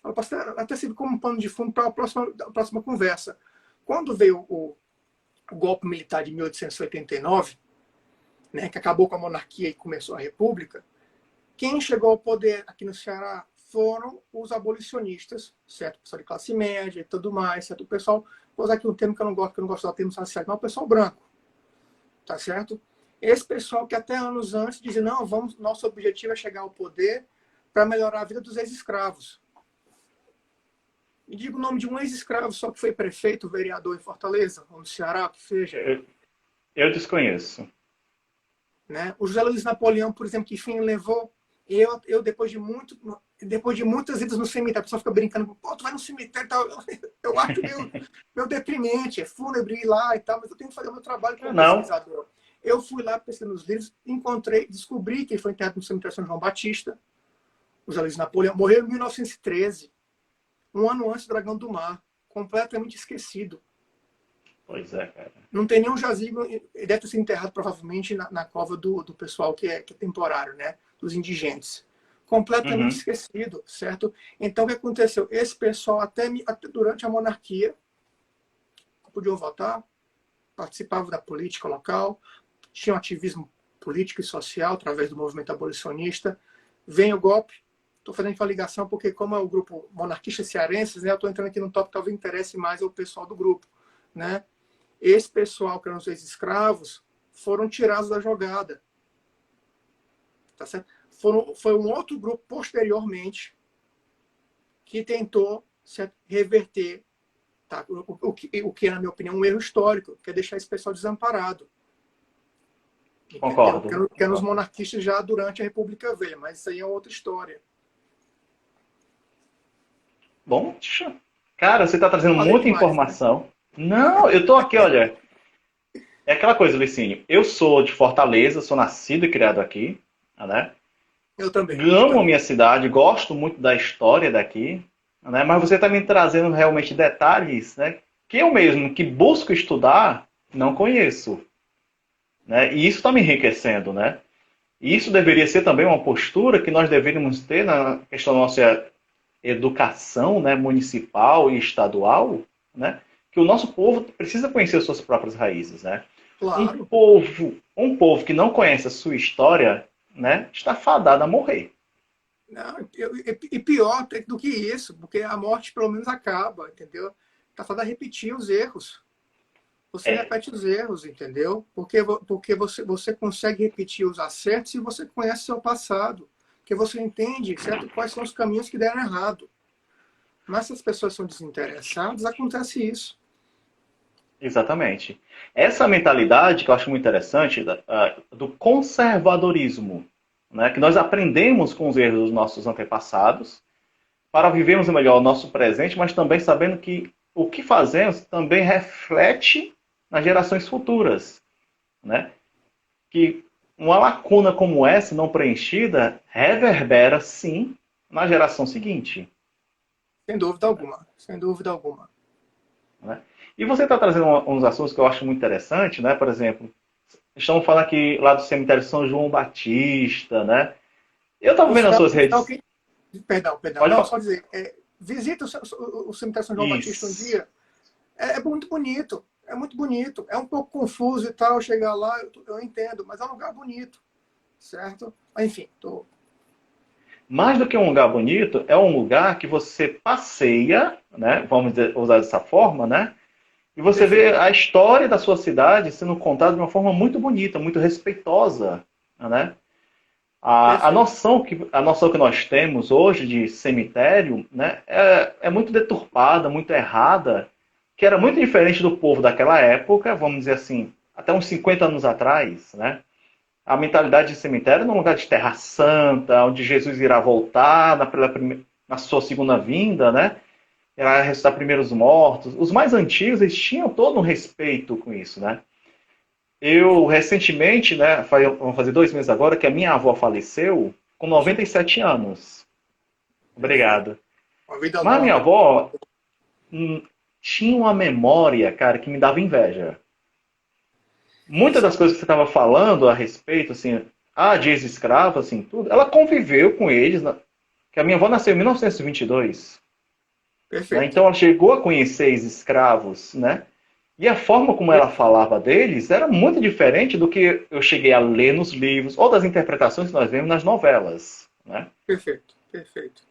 Ela pode até servir como um pano de fundo para a próxima conversa. Quando veio o golpe militar de 1889, né, que acabou com a monarquia e começou a república, quem chegou ao poder aqui no Ceará foram os abolicionistas, certo? O pessoal de classe média e tudo mais, certo? O pessoal, vou usar aqui um termo que eu não gosto do termo social, mas o pessoal branco, tá certo? Esse pessoal que até anos antes dizia, não, nosso objetivo é chegar ao poder para melhorar a vida dos ex-escravos. Me diga o nome de um ex-escravo só que foi prefeito, vereador em Fortaleza, ou no Ceará, que seja. Eu desconheço. Né? O José Luiz Napoleão, por exemplo, que fim levou, eu depois de muitas idas no cemitério, a pessoa fica brincando, pô, tu vai no cemitério e tal, eu acho meio deprimente, é fúnebre ir lá e tal, mas eu tenho que fazer o meu trabalho como pesquisador. Eu fui lá pesquisando os livros, descobri que ele foi enterrado no cemitério São João Batista, o José Luiz Napoleão, morreu em 1913, um ano antes do Dragão do Mar, completamente esquecido. Pois é, cara. Não tem nenhum jazigo, ele deve ter sido enterrado provavelmente na cova do pessoal que é temporário, né? Dos indigentes. Completamente esquecido, certo? Então, o que aconteceu? Esse pessoal, até durante a monarquia, podiam votar, participavam da política local, tinham ativismo político e social através do movimento abolicionista. Vem o golpe. Estou fazendo uma ligação porque, como é o grupo Monarquistas Cearenses, né, eu estou entrando aqui num tópico que talvez interesse mais ao pessoal do grupo, né? Esse pessoal, que eram os ex-escravos, foram tirados da jogada. Tá certo? Foi um outro grupo, posteriormente, que tentou, certo, reverter, tá? o que é, na minha opinião, um erro histórico, que é deixar esse pessoal desamparado. Concordo. Que eram os monarquistas já durante a República Velha, mas isso aí é outra história. Bom, cara, você está trazendo muita demais, informação. Né? Não, eu tô aqui, olha. É aquela coisa, Licínio. Eu sou de Fortaleza, sou nascido e criado aqui, né? Eu também, eu Amo a também. minha cidade, gosto muito da história daqui, né? Mas você está me trazendo realmente detalhes, né? Que eu mesmo, que busco estudar, não conheço, né? E isso está me enriquecendo, né? E isso deveria ser também uma postura que nós deveríamos ter na questão da nossa educação, né, municipal e estadual, né? Que o nosso povo precisa conhecer suas próprias raízes, né? Claro. Um povo que não conhece a sua história, né, está fadado a morrer. Não, e pior até do que isso, porque a morte pelo menos acaba, entendeu? Tá falando a repetir os erros. Você É, repete os erros, entendeu? Porque você consegue repetir os acertos se você conhece seu passado. Porque você entende, certo? Quais são os caminhos que deram errado. Mas se as pessoas são desinteressadas, acontece isso. exatamente. Essa mentalidade que eu acho muito interessante, do conservadorismo, né, que nós aprendemos com os erros dos nossos antepassados para vivermos melhor o nosso presente, mas também sabendo que o que fazemos também reflete nas gerações futuras, né? Que uma lacuna como essa, não preenchida, reverbera, sim, na geração seguinte. Sem dúvida alguma. Sem dúvida alguma. Né? E você está trazendo uns assuntos que eu acho muito interessante, né? Por exemplo, estamos falando aqui lá do cemitério São João Batista, né? Eu estava vendo as suas Então, redes. perdão, perdão. Pode Não, falar. só dizer, visita o cemitério São João Batista um Isso. dia. É muito bonito. É muito bonito. É um pouco confuso e tal, chegar lá, eu entendo, mas é um lugar bonito, certo? Enfim, tô... Mais do que um lugar bonito, é um lugar que você passeia, né? Vamos usar dessa forma, né? E você vê Perfeito, a história da sua cidade sendo contada de uma forma muito bonita, muito respeitosa, né? perfeito. A noção que nós temos hoje de cemitério, né, é muito deturpada, muito errada, que era muito diferente do povo daquela época, vamos dizer assim, até uns 50 anos atrás, né? A mentalidade de cemitério num lugar de terra santa, onde Jesus irá voltar na sua segunda vinda, né? Irá ressuscitar primeiros mortos. Os mais antigos, eles tinham todo um respeito com isso, né? Eu, recentemente, né, vamos fazer 2 meses agora, que a minha avó faleceu com Isso, 97 anos. perfeito. Obrigado. Uma vida Mas a minha longa. avó tinha uma memória, cara, que me dava inveja. Muitas Isso, das coisas que você estava falando a respeito, assim, de ex-escravo, assim, tudo, ela conviveu com eles, né? Que a minha avó nasceu em 1922, né? perfeito. Então ela chegou a conhecer ex-escravos, né? E a forma como ela falava deles era muito diferente do que eu cheguei a ler nos livros ou das interpretações que nós vemos nas novelas, né? Perfeito, perfeito.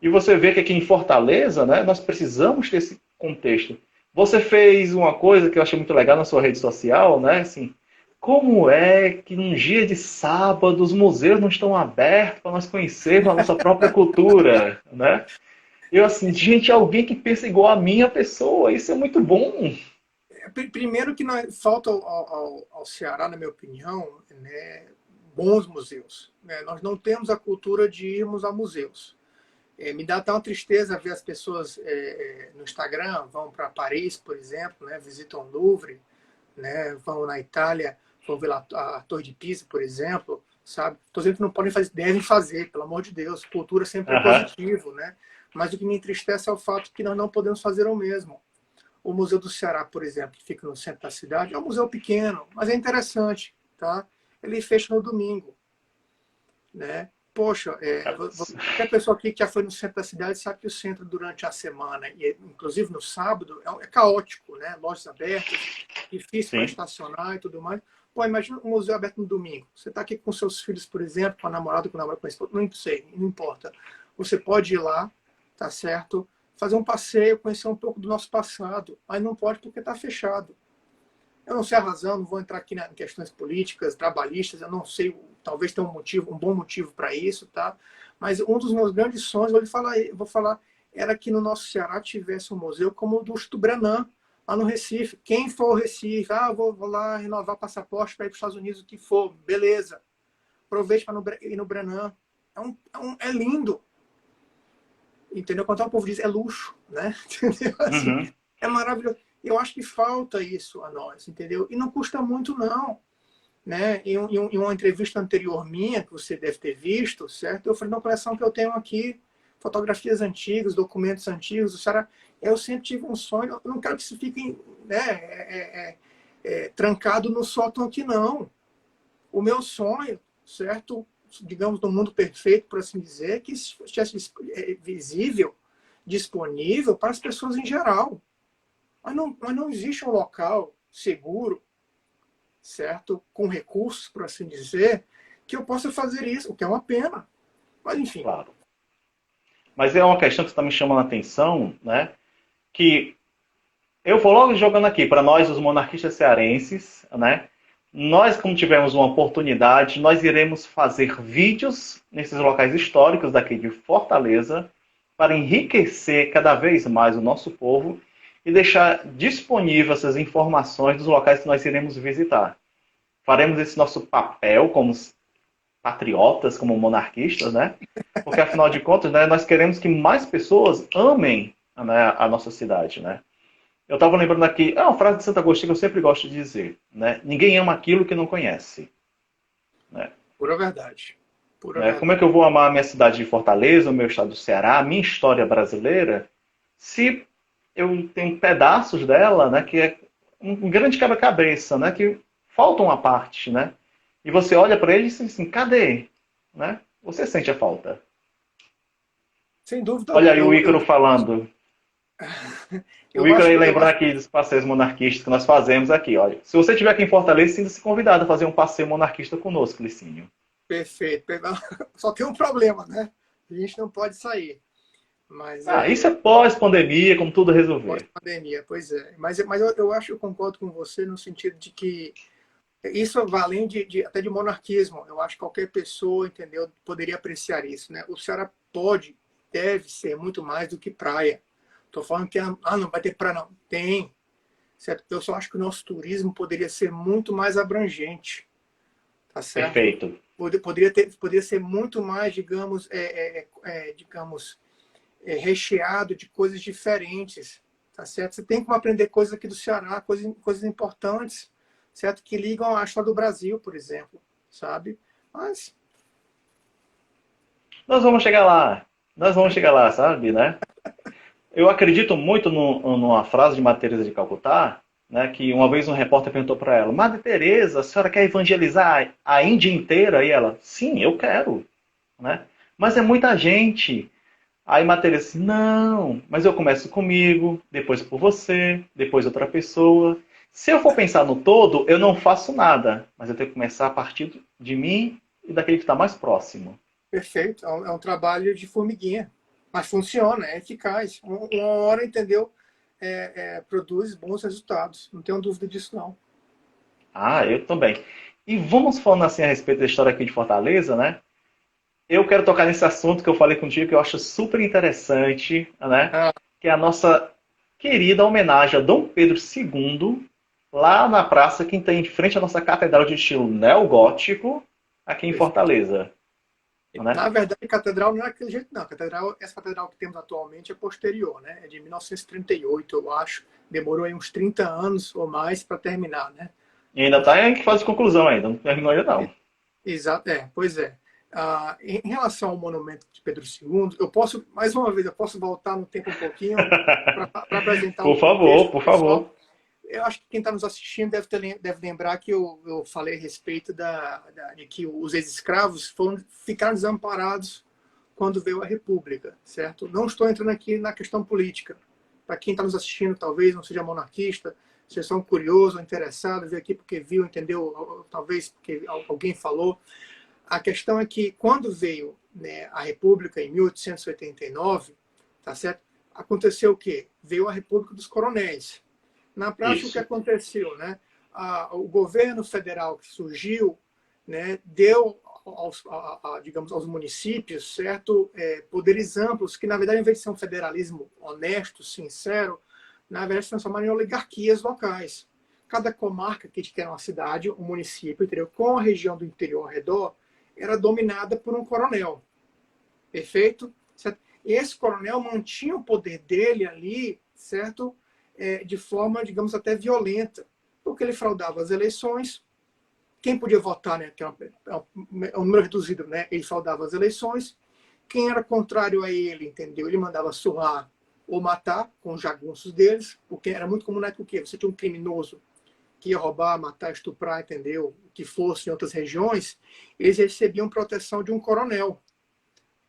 E você vê que aqui em Fortaleza, né, nós precisamos ter esse contexto. Você fez uma coisa que eu achei muito legal na sua rede social, né? Assim, como é que num dia de sábado os museus não estão abertos para nós conhecermos a nossa própria cultura, né? Eu assim, gente, alguém que pensa igual a minha pessoa, isso é muito bom. Primeiro que falta ao Ceará, na minha opinião, né, bons museus. Né? Nós não temos a cultura de irmos a museus. Me dá até uma tristeza ver as pessoas no Instagram, vão para Paris, por exemplo, né, visitam o Louvre, né, vão na Itália, vão ver lá a Torre de Pisa, por exemplo, sabe? Estou dizendo que não podem fazer, devem fazer, pelo amor de Deus. Cultura sempre é Aham. positivo, né? Mas o que me entristece é o fato que nós não podemos fazer o mesmo. O Museu do Ceará, por exemplo, que fica no centro da cidade, é um museu pequeno, mas é interessante, tá? Ele fecha no domingo, né? Poxa, qualquer pessoa aqui que já foi no centro da cidade sabe que o centro durante a semana, e inclusive no sábado, é caótico, né? Lojas abertas, difícil para Sim. estacionar e tudo mais. Pô, imagina um museu aberto no domingo. Você está aqui com seus filhos, por exemplo, com a namorada, com o namorado, com a esposa, não sei, não importa. Você pode ir lá, tá certo? Fazer um passeio, conhecer um pouco do nosso passado, mas não pode porque está fechado. Eu não sei a razão, não vou entrar aqui em questões políticas, trabalhistas, eu não sei, talvez tenha um motivo, um bom motivo para isso, tá? Mas um dos meus grandes sonhos, vou falar, era que no nosso Ceará tivesse um museu como o do Brenan, lá no Recife. Quem for ao Recife, vou lá renovar passaporte para ir para os Estados Unidos, o que for, beleza. Aproveite para ir no Brenan. É lindo. Entendeu? Quando o povo diz, é luxo, né? Entendeu? Assim, Uhum. é maravilhoso. Eu acho que falta isso a nós, entendeu? E não custa muito, não. né, em uma entrevista anterior minha, que você deve ter visto, certo? Eu falei, na coleção que eu tenho aqui, fotografias antigas, documentos antigos, o Ceará, eu sempre tive um sonho, eu não quero que isso fique, né, trancado no sótão aqui, não. O meu sonho, certo, digamos, no mundo perfeito, por assim dizer, que estivesse visível, disponível para as pessoas em geral. Mas não existe um local seguro, certo, com recursos, por assim dizer, que eu possa fazer isso, o que é uma pena. Mas, enfim. Claro. Mas é uma questão que está me chamando a atenção, né? Que eu vou logo jogando aqui para nós, os monarquistas cearenses, né? Nós, como tivemos uma oportunidade, nós iremos fazer vídeos nesses locais históricos daqui de Fortaleza para enriquecer cada vez mais o nosso povo e deixar disponível essas informações dos locais que nós iremos visitar. Faremos esse nosso papel como patriotas, como monarquistas, né? Porque, afinal de contas, né, nós queremos que mais pessoas amem, né, a nossa cidade, né? Eu estava lembrando aqui, uma frase de Santo Agostinho que eu sempre gosto de dizer, né? Ninguém ama aquilo que não conhece. Né? Pura verdade. Pura Né? verdade. Como é que eu vou amar a minha cidade de Fortaleza, o meu estado do Ceará, a minha história brasileira, se eu tenho pedaços dela, né, que é um grande quebra-cabeça, né, que falta uma parte, né? E você olha para ele e diz assim, cadê? Né? Você sente a falta. Sem dúvida Olha alguma. aí o Ícaro falando. O Eu Ícaro acho, aí eu lembrar acho aqui dos passeios monarquistas que nós fazemos aqui. Olha, se você estiver aqui em Fortaleza, sinta-se convidado a fazer um passeio monarquista conosco, Licínio. perfeito. Só tem um problema, né? A gente não pode sair. Mas Isso é pós-pandemia, como tudo resolver. pós-pandemia, pois é. Mas eu acho, eu concordo com você no sentido de que isso vai além até de monarquismo. Eu acho que qualquer pessoa, entendeu, poderia apreciar isso, né? O Ceará pode, deve ser muito mais do que praia. Estou falando que não vai ter praia, não. Tem, certo? Eu só acho que o nosso turismo poderia ser muito mais abrangente, tá certo? Perfeito. Poderia ser muito mais, digamos, recheado de coisas diferentes, tá certo? Você tem como aprender coisas aqui do Ceará, coisas importantes, certo? Que ligam à história do Brasil, por exemplo, sabe? Mas Nós vamos chegar lá. Nós vamos chegar lá, sabe, né? Eu acredito muito numa frase de Madre Teresa de Calcutá, né, que uma vez um repórter perguntou para ela, Madre Teresa, a senhora quer evangelizar a Índia inteira? E ela, sim, eu quero. Né? Mas é muita gente. Aí Madre Teresa disse, não, mas eu começo comigo, depois por você, depois outra pessoa. Se eu for pensar no todo, eu não faço nada, mas eu tenho que começar a partir de mim e daquele que está mais próximo. perfeito, é um trabalho de formiguinha, mas funciona, é eficaz. Uma hora, entendeu? Produz bons resultados, não tenho dúvida disso, não. Eu também. E vamos falando assim a respeito da história aqui de Fortaleza, né? Eu quero tocar nesse assunto que eu falei contigo, que eu acho super interessante, né? Ah, Que é a nossa querida homenagem a Dom Pedro II, lá na praça que tem de frente à nossa catedral de estilo neogótico, aqui em Fortaleza. Né? na verdade, a catedral não é daquele jeito, não. Essa catedral que temos atualmente é posterior, né? É de 1938, eu acho. Demorou aí uns 30 anos ou mais para terminar, né? E ainda está em fase de conclusão ainda, não terminou ainda não. Exato, pois é. Em relação ao monumento de Pedro II, eu posso, mais uma vez, eu posso voltar no tempo um pouquinho para apresentar um Por contexto favor, pro por favor. pessoal. Eu acho que quem está nos assistindo deve lembrar que eu falei a respeito de que os ex-escravos ficaram desamparados quando veio a República, certo? Não estou entrando aqui na questão política. Para quem está nos assistindo, talvez não seja monarquista, seja só um curioso, interessado, veio aqui porque viu, entendeu, talvez porque alguém falou. A questão é que quando veio, né, a República em 1889, tá certo? Aconteceu o quê? Veio a República dos Coronéis. Na prática, o que Isso. aconteceu, né? O governo federal que surgiu, né, deu digamos, aos municípios, certo, poderes amplos que, na verdade, em vez de ser um federalismo honesto, sincero, na verdade, se transformaram em oligarquias locais. Cada comarca que era uma cidade, um município, entendeu? Com a região do interior ao redor, era dominada por um coronel. Perfeito? Certo? E esse coronel mantinha o poder dele ali, certo? De forma, digamos, até violenta, porque ele fraudava as eleições, quem podia votar, né, que é um número reduzido, né, ele fraudava as eleições. Quem era contrário a ele, entendeu? Ele mandava surrar ou matar com os jagunços deles, porque era muito comum na época o quê? Você tinha um criminoso que ia roubar, matar, estuprar, entendeu? Que fosse em outras regiões, eles recebiam proteção de um coronel,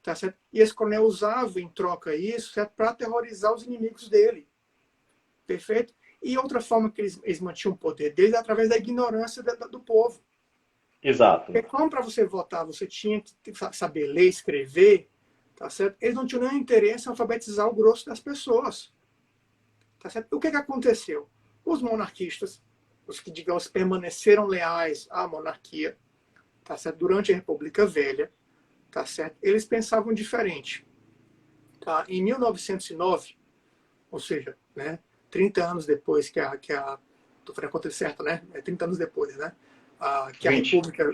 tá certo? E esse coronel usava em troca isso, certo? Para aterrorizar os inimigos dele, perfeito? E outra forma que eles mantinham o poder deles é através da ignorância do povo. Exato. Porque como para você votar, você tinha que saber ler, escrever, tá certo? Eles não tinham nenhum interesse em alfabetizar o grosso das pessoas, tá certo? O que aconteceu? Os monarquistas, os que, digamos, permaneceram leais à monarquia, tá certo? Durante a República Velha, tá certo? Eles pensavam diferente. Tá? Em 1909, ou seja, né, 30 anos depois que tô falando a conta certa, né? 30 anos depois, né? Que a 20. República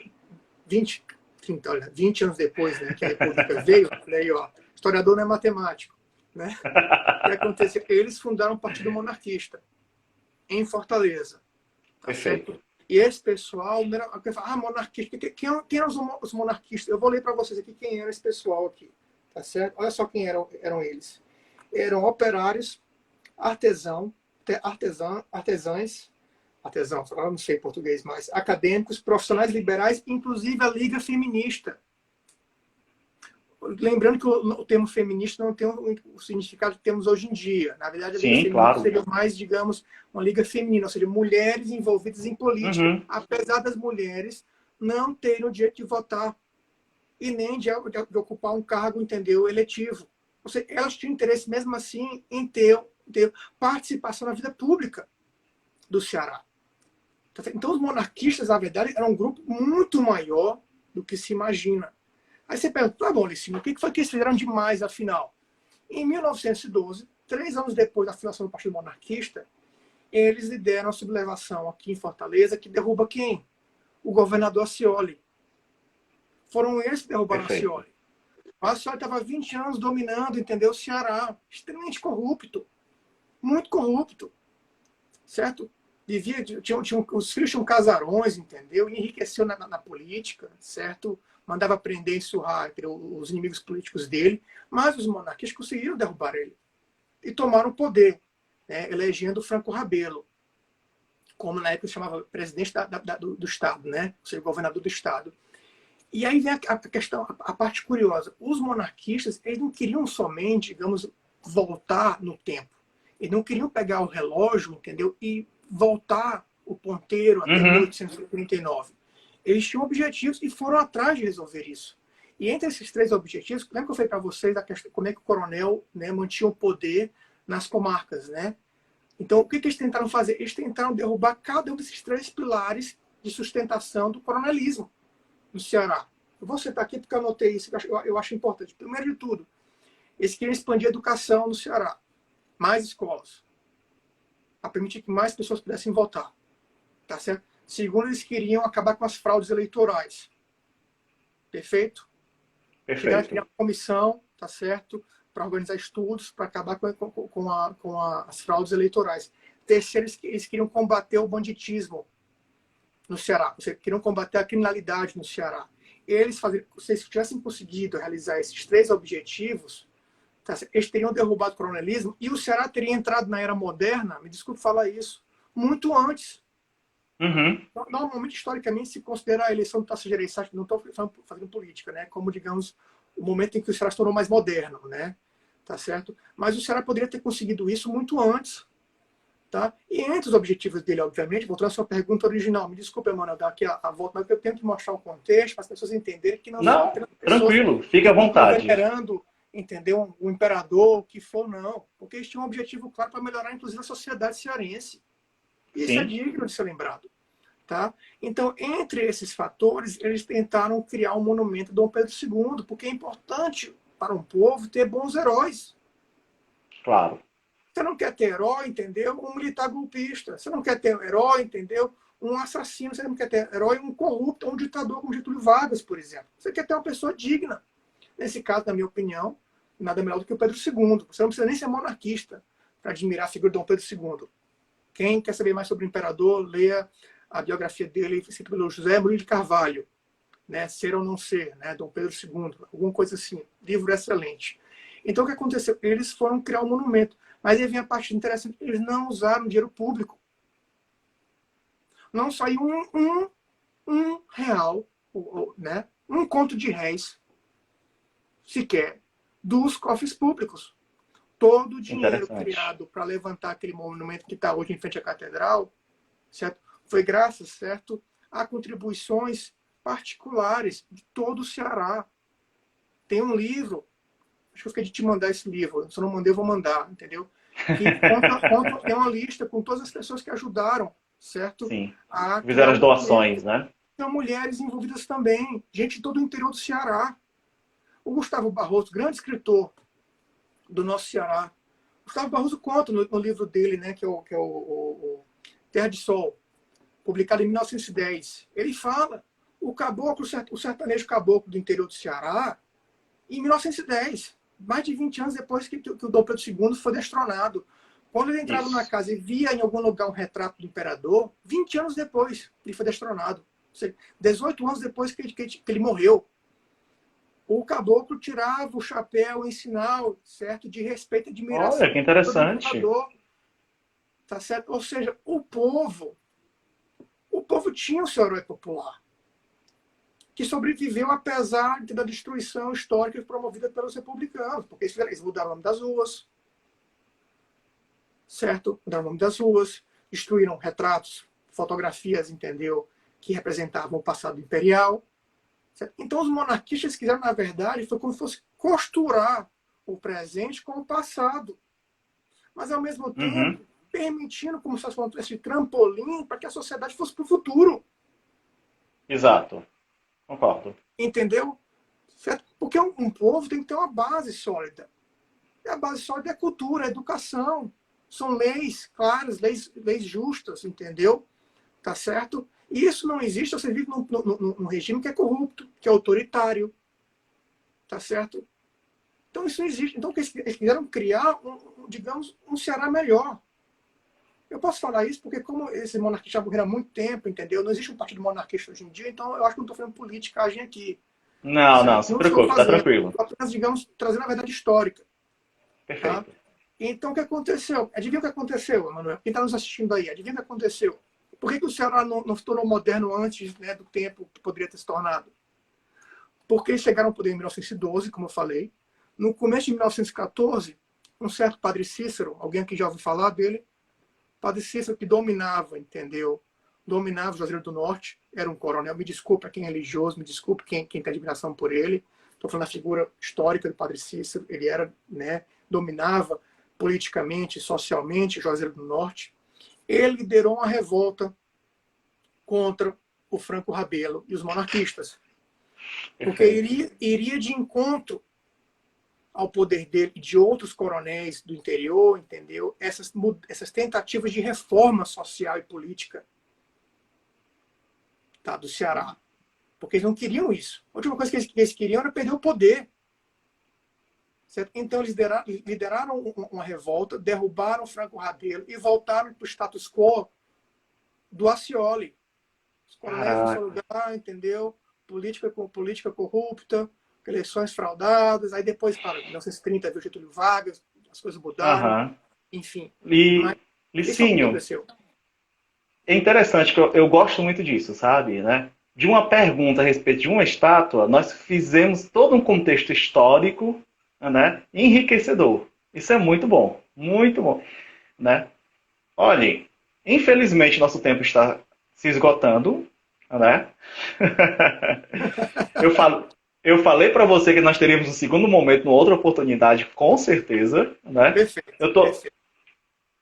20 anos depois, né, que a República veio, aí, ó, historiador não é matemático, né? O que aconteceu? Eles fundaram um partido monarquista em Fortaleza. Tá Perfeito. certo? E esse pessoal, monarquista, quem eram os monarquistas? Eu vou ler para vocês aqui quem era esse pessoal aqui, tá certo? Olha só quem eram eles. Eram operários, artesãos, agora não sei português mais, acadêmicos, profissionais liberais, inclusive a Liga Feminista. Lembrando que o termo feminista não tem o significado que temos hoje em dia. Na verdade, a Liga Sim, Feminista claro. seria mais, digamos, uma liga feminina, ou seja, mulheres envolvidas em política, Uhum. apesar das mulheres não terem o direito de votar e nem de ocupar um cargo, entendeu, eletivo. Ou seja, elas tinham interesse, mesmo assim, em ter participação na vida pública do Ceará. Então, os monarquistas, na verdade, eram um grupo muito maior do que se imagina. Aí você pergunta, tá bom, Licínio, o que foi que eles fizeram demais, afinal? Em 1912, 3 anos depois da fundação do Partido Monarquista, eles lideram a sublevação aqui em Fortaleza, que derruba quem? O governador Acioli. Foram eles que derrubaram Perfeito. Acioli. O Acioli estava 20 anos dominando, entendeu? O Ceará. Extremamente corrupto. Muito corrupto. Certo? Os filhos tinham casarões, entendeu? E enriqueceu na política, certo? Mandava prender e surrar os inimigos políticos dele, mas os monarquistas conseguiram derrubar ele e tomaram o poder, né, elegendo Franco Rabelo, como na época chamava presidente do Estado, né, ou seja, governador do Estado. E aí vem a questão, a parte curiosa. Os monarquistas, eles não queriam somente, digamos, voltar no tempo. Eles não queriam pegar o relógio, entendeu, e voltar o ponteiro até 1839. Eles tinham objetivos e foram atrás de resolver isso. E entre esses 3 objetivos, lembra que eu falei para vocês da questão, como é que o coronel, né, mantinha o poder nas comarcas, né? Então, o que eles tentaram fazer? Eles tentaram derrubar cada um desses 3 pilares de sustentação do coronelismo no Ceará. Eu vou citar aqui porque eu anotei isso, eu acho importante. Primeiro de tudo, eles queriam expandir a educação no Ceará. Mais escolas. Para permitir que mais pessoas pudessem votar. Tá certo? Segundo, eles queriam acabar com as fraudes eleitorais. Perfeito? Chegaram a criar uma comissão, tá certo? Para organizar estudos, para acabar com as fraudes eleitorais. Terceiro, eles queriam combater o banditismo no Ceará. Eles queriam combater a criminalidade no Ceará. Se eles tivessem conseguido realizar esses 3 objetivos, tá, eles teriam derrubado o coronelismo e o Ceará teria entrado na era moderna, me desculpe falar isso, muito antes. Uhum. Normalmente, historicamente, se considera a eleição do Tasso Gereissati, não estou fazendo política, né, como, digamos, o momento em que o Ceará se tornou mais moderno, né, tá certo? Mas o Ceará poderia ter conseguido isso muito antes. Tá? E entre os objetivos dele, obviamente, voltando à sua pergunta original, me desculpe, Emanuel, dar aqui a volta, mas eu tenho que mostrar o contexto para as pessoas entenderem que não são pessoas tranquilo, fique à vontade. venerando, entendeu, o imperador, o que for, não. Porque eles tinham um objetivo claro para melhorar, inclusive, a sociedade cearense. E isso é digno de ser lembrado. Tá? Então, entre esses fatores, eles tentaram criar um monumento a Dom Pedro II, porque é importante para um povo ter bons heróis. Claro. Você não quer ter herói, entendeu? Um militar golpista. Você não quer ter um herói, entendeu? Um assassino. Você não quer ter herói, um corrupto, um ditador como Getúlio Vargas, por exemplo. Você quer ter uma pessoa digna. Nesse caso, na minha opinião, nada melhor do que o Pedro II. Você não precisa nem ser monarquista para admirar a figura de Dom Pedro II. Quem quer saber mais sobre o imperador, leia a biografia dele, escrita pelo José Murilo de Carvalho, né? Ser ou Não Ser, né? Dom Pedro II, alguma coisa assim. Livro excelente. Então, o que aconteceu? Eles foram criar um monumento. Mas aí vem a parte interessante, eles não usaram dinheiro público. Não saiu um real, né? Um conto de réis, sequer, dos cofres públicos. Todo o dinheiro criado para levantar aquele monumento que está hoje em frente à catedral, certo? Foi graças, certo, a contribuições particulares de todo o Ceará. Tem um livro, acho que eu fiquei de te mandar esse livro, se eu não mandei, eu vou mandar, entendeu? Que tem uma lista com todas as pessoas que ajudaram, certo? Sim. Fizeram as doações, né? Tem mulheres envolvidas também, gente de todo o interior do Ceará. O Gustavo Barroso, grande escritor do nosso Ceará. Gustavo Barroso conta no livro dele, né, que é o Terra de Sol, publicado em 1910. Ele fala o sertanejo caboclo do interior do Ceará, em 1910, mais de 20 anos depois que o Dom Pedro II foi destronado. Quando ele entrava na casa e via em algum lugar um retrato do imperador, 20 anos depois ele foi destronado. Ou seja, 18 anos depois que ele morreu. O caboclo tirava o chapéu em sinal, certo, de respeito e admiração. Olha, que interessante. Tá certo? Ou seja, o povo tinha o seu herói popular, que sobreviveu apesar da destruição histórica promovida pelos republicanos, porque eles mudaram o nome das ruas, certo? Mudaram o nome das ruas, destruíram retratos, fotografias, entendeu? Que representavam o passado imperial. Certo? Então, os monarquistas quiseram, na verdade, foi como se fosse costurar o presente com o passado. Mas, ao mesmo tempo, permitindo como se fosse esse trampolim para que a sociedade fosse para o futuro. Exato. Concordo. Entendeu? Certo? Porque um povo tem que ter uma base sólida. E a base sólida é a cultura, a educação. São leis claras, leis justas, entendeu? Tá certo? E isso não existe, você vive num regime que é corrupto, que é autoritário. Tá certo? Então isso não existe. Então eles quiseram criar, digamos, um Ceará melhor. Eu posso falar isso porque como esse monarquista já morreram há muito tempo, entendeu? Não existe um partido monarquista hoje em dia, então eu acho que não estou fazendo politicagem aqui. Não, se preocupe, está tranquilo. Estou apenas, digamos, trazendo a verdade histórica. Perfeito. Tá? Então o que aconteceu? Adivinha o que aconteceu, Emanuel? Quem está nos assistindo aí, adivinha o que aconteceu? Por que o Ceará não se tornou moderno antes, né, do tempo que poderia ter se tornado? Porque eles chegaram ao poder em 1912, como eu falei. No começo de 1914, um certo Padre Cícero, alguém aqui já ouviu falar dele? Padre Cícero que dominava, entendeu? Dominava o Juazeiro do Norte, era um coronel. Me desculpe a quem é religioso, me desculpe quem tem admiração por ele. Estou falando da figura histórica do Padre Cícero. Ele era, né, dominava politicamente, socialmente o Juazeiro do Norte. Ele liderou uma revolta contra o Franco Rabelo e os monarquistas. Porque iria de encontro ao poder dele e de outros coronéis do interior, entendeu? Essas tentativas de reforma social e política, tá, do Ceará. Porque eles não queriam isso. A última coisa que eles queriam era perder o poder. Certo? Então eles lideraram uma revolta, derrubaram o Franco Rabelo e voltaram para o status quo do Ascioli. Os coronéis no seu lugar, entendeu? Política corrupta, eleições fraudadas, aí depois, claro, em 1930 viu Getúlio Vargas, as coisas mudaram, enfim. Licínio, é interessante que eu gosto muito disso, sabe, né? De uma pergunta a respeito de uma estátua, nós fizemos todo um contexto histórico, né, enriquecedor. Isso é muito bom, né? Olhem, infelizmente nosso tempo está se esgotando, né? Eu falei para você que nós teríamos um segundo momento, numa outra oportunidade, com certeza, né? Perfeito.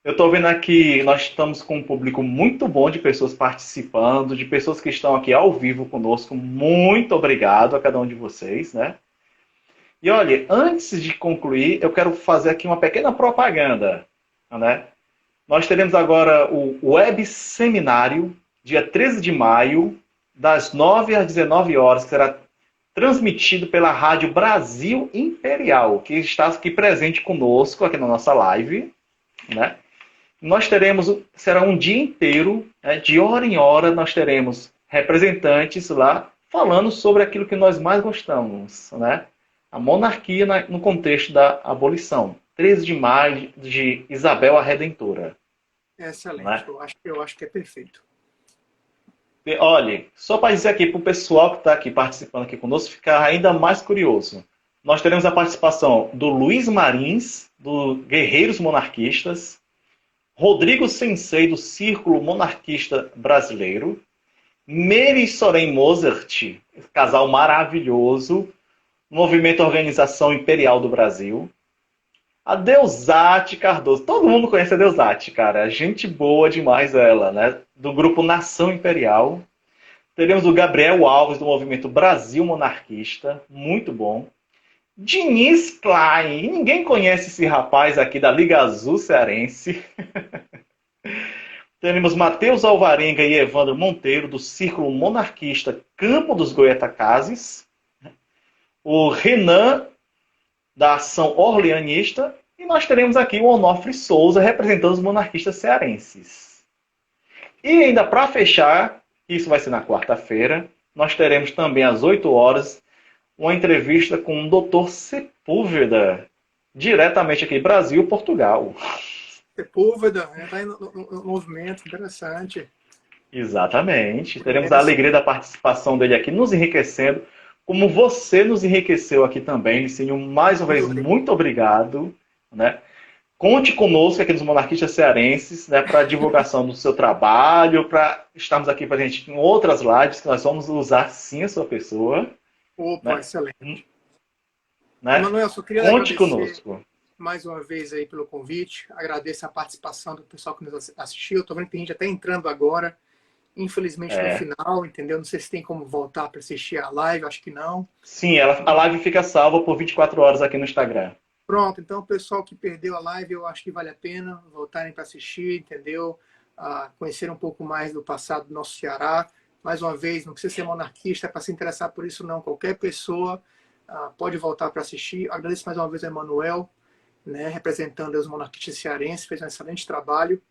Eu tô vendo aqui, nós estamos com um público muito bom de pessoas participando, de pessoas que estão aqui ao vivo conosco. Muito obrigado a cada um de vocês, né? E olha, antes de concluir, eu quero fazer aqui uma pequena propaganda, né? Nós teremos agora o Web Seminário, dia 13 de maio, das 9 às 19 horas, que será transmitido pela Rádio Brasil Imperial, que está aqui presente conosco, aqui na nossa live, né? Nós teremos, será um dia inteiro, né, de hora em hora, nós teremos representantes lá falando sobre aquilo que nós mais gostamos, né? A monarquia no contexto da abolição. 13 de maio de Isabel a Redentora. É excelente. Né? Eu acho que é perfeito. E, olha, só para dizer aqui para o pessoal que está aqui participando aqui conosco ficar ainda mais curioso. Nós teremos a participação do Luiz Marins, do Guerreiros Monarquistas, Rodrigo Sensei, do Círculo Monarquista Brasileiro, Mary Soren Mozart, casal maravilhoso, Movimento Organização Imperial do Brasil, a Deusate Cardoso. Todo mundo conhece a Deusate, cara. Gente boa demais ela, né? Do grupo Nação Imperial. Teremos o Gabriel Alves, do Movimento Brasil Monarquista. Muito bom. Diniz Klein. Ninguém conhece esse rapaz aqui da Liga Azul Cearense. Teremos Matheus Alvarenga e Evandro Monteiro, do Círculo Monarquista Campo dos Goyatacazes. O Renan, da Ação Orleanista. E nós teremos aqui o Onofre Souza, representando os monarquistas cearenses. E ainda para fechar, isso vai ser na quarta-feira, nós teremos também às 8 horas uma entrevista com o Dr. Sepúlveda, diretamente aqui, Brasil, Portugal. Sepúlveda, está aí no movimento, interessante. Exatamente. Teremos a alegria da participação dele aqui, nos enriquecendo, como você nos enriqueceu aqui também, Licínio. Mais uma vez, muito obrigado. Né? Conte conosco aqui nos Monarquistas Cearenses, né, para a divulgação do seu trabalho, para estarmos aqui para a gente em outras lives, que nós vamos usar sim a sua pessoa. Opa, né? Excelente. Né? Manuel, só queria Conte agradecer conosco. mais uma vez aí pelo convite. Agradeço a participação do pessoal que nos assistiu. Estou vendo que tem gente até entrando agora. Infelizmente no final, entendeu? Não sei se tem como voltar para assistir a live, acho que não. Sim, a live fica salva por 24 horas aqui no Instagram. Pronto, então o pessoal que perdeu a live, eu acho que vale a pena voltarem para assistir, entendeu? Conhecer um pouco mais do passado do nosso Ceará. Mais uma vez, não precisa ser monarquista para se interessar por isso, não. Qualquer pessoa pode voltar para assistir. Agradeço mais uma vez ao Emanuel, né, representando os monarquistas cearenses, fez um excelente trabalho.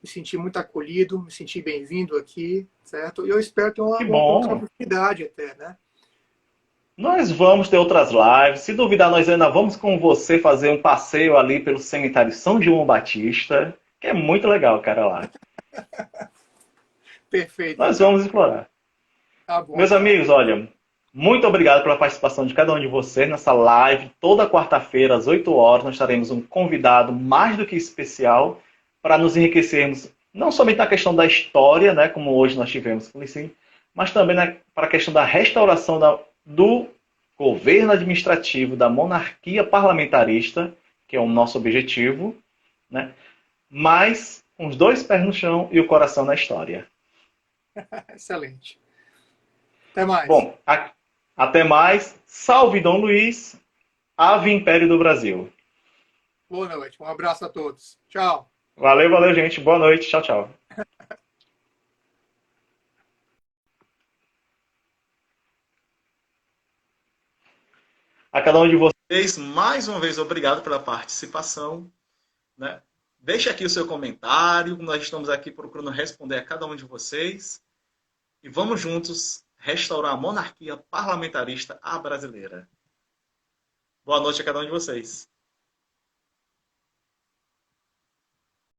Me senti muito acolhido, me senti bem-vindo aqui, certo? E eu espero ter uma outra oportunidade até, né? Nós vamos ter outras lives. Se duvidar, nós ainda vamos com você fazer um passeio ali pelo cemitério São João Batista, que é muito legal, cara, lá. Perfeito. Nós vamos explorar. Tá bom, Meus amigos, olha, muito obrigado pela participação de cada um de vocês nessa live. Toda quarta-feira, às 8 horas, nós teremos um convidado mais do que especial para nos enriquecermos, não somente na questão da história, né, como hoje nós tivemos com o Licínio, mas também para a questão da restauração do governo administrativo, da monarquia parlamentarista, que é o nosso objetivo, né? Mas com os dois pés no chão e o coração na história. Excelente. Até mais. Bom, até mais. Salve Dom Luiz. Ave Império do Brasil. Boa noite. Um abraço a todos. Tchau. Valeu, gente. Boa noite. Tchau, tchau. A cada um de vocês, mais uma vez, obrigado pela participação. Né? Deixe aqui o seu comentário. Nós estamos aqui procurando responder a cada um de vocês. E vamos juntos restaurar a monarquia parlamentarista à brasileira. Boa noite a cada um de vocês.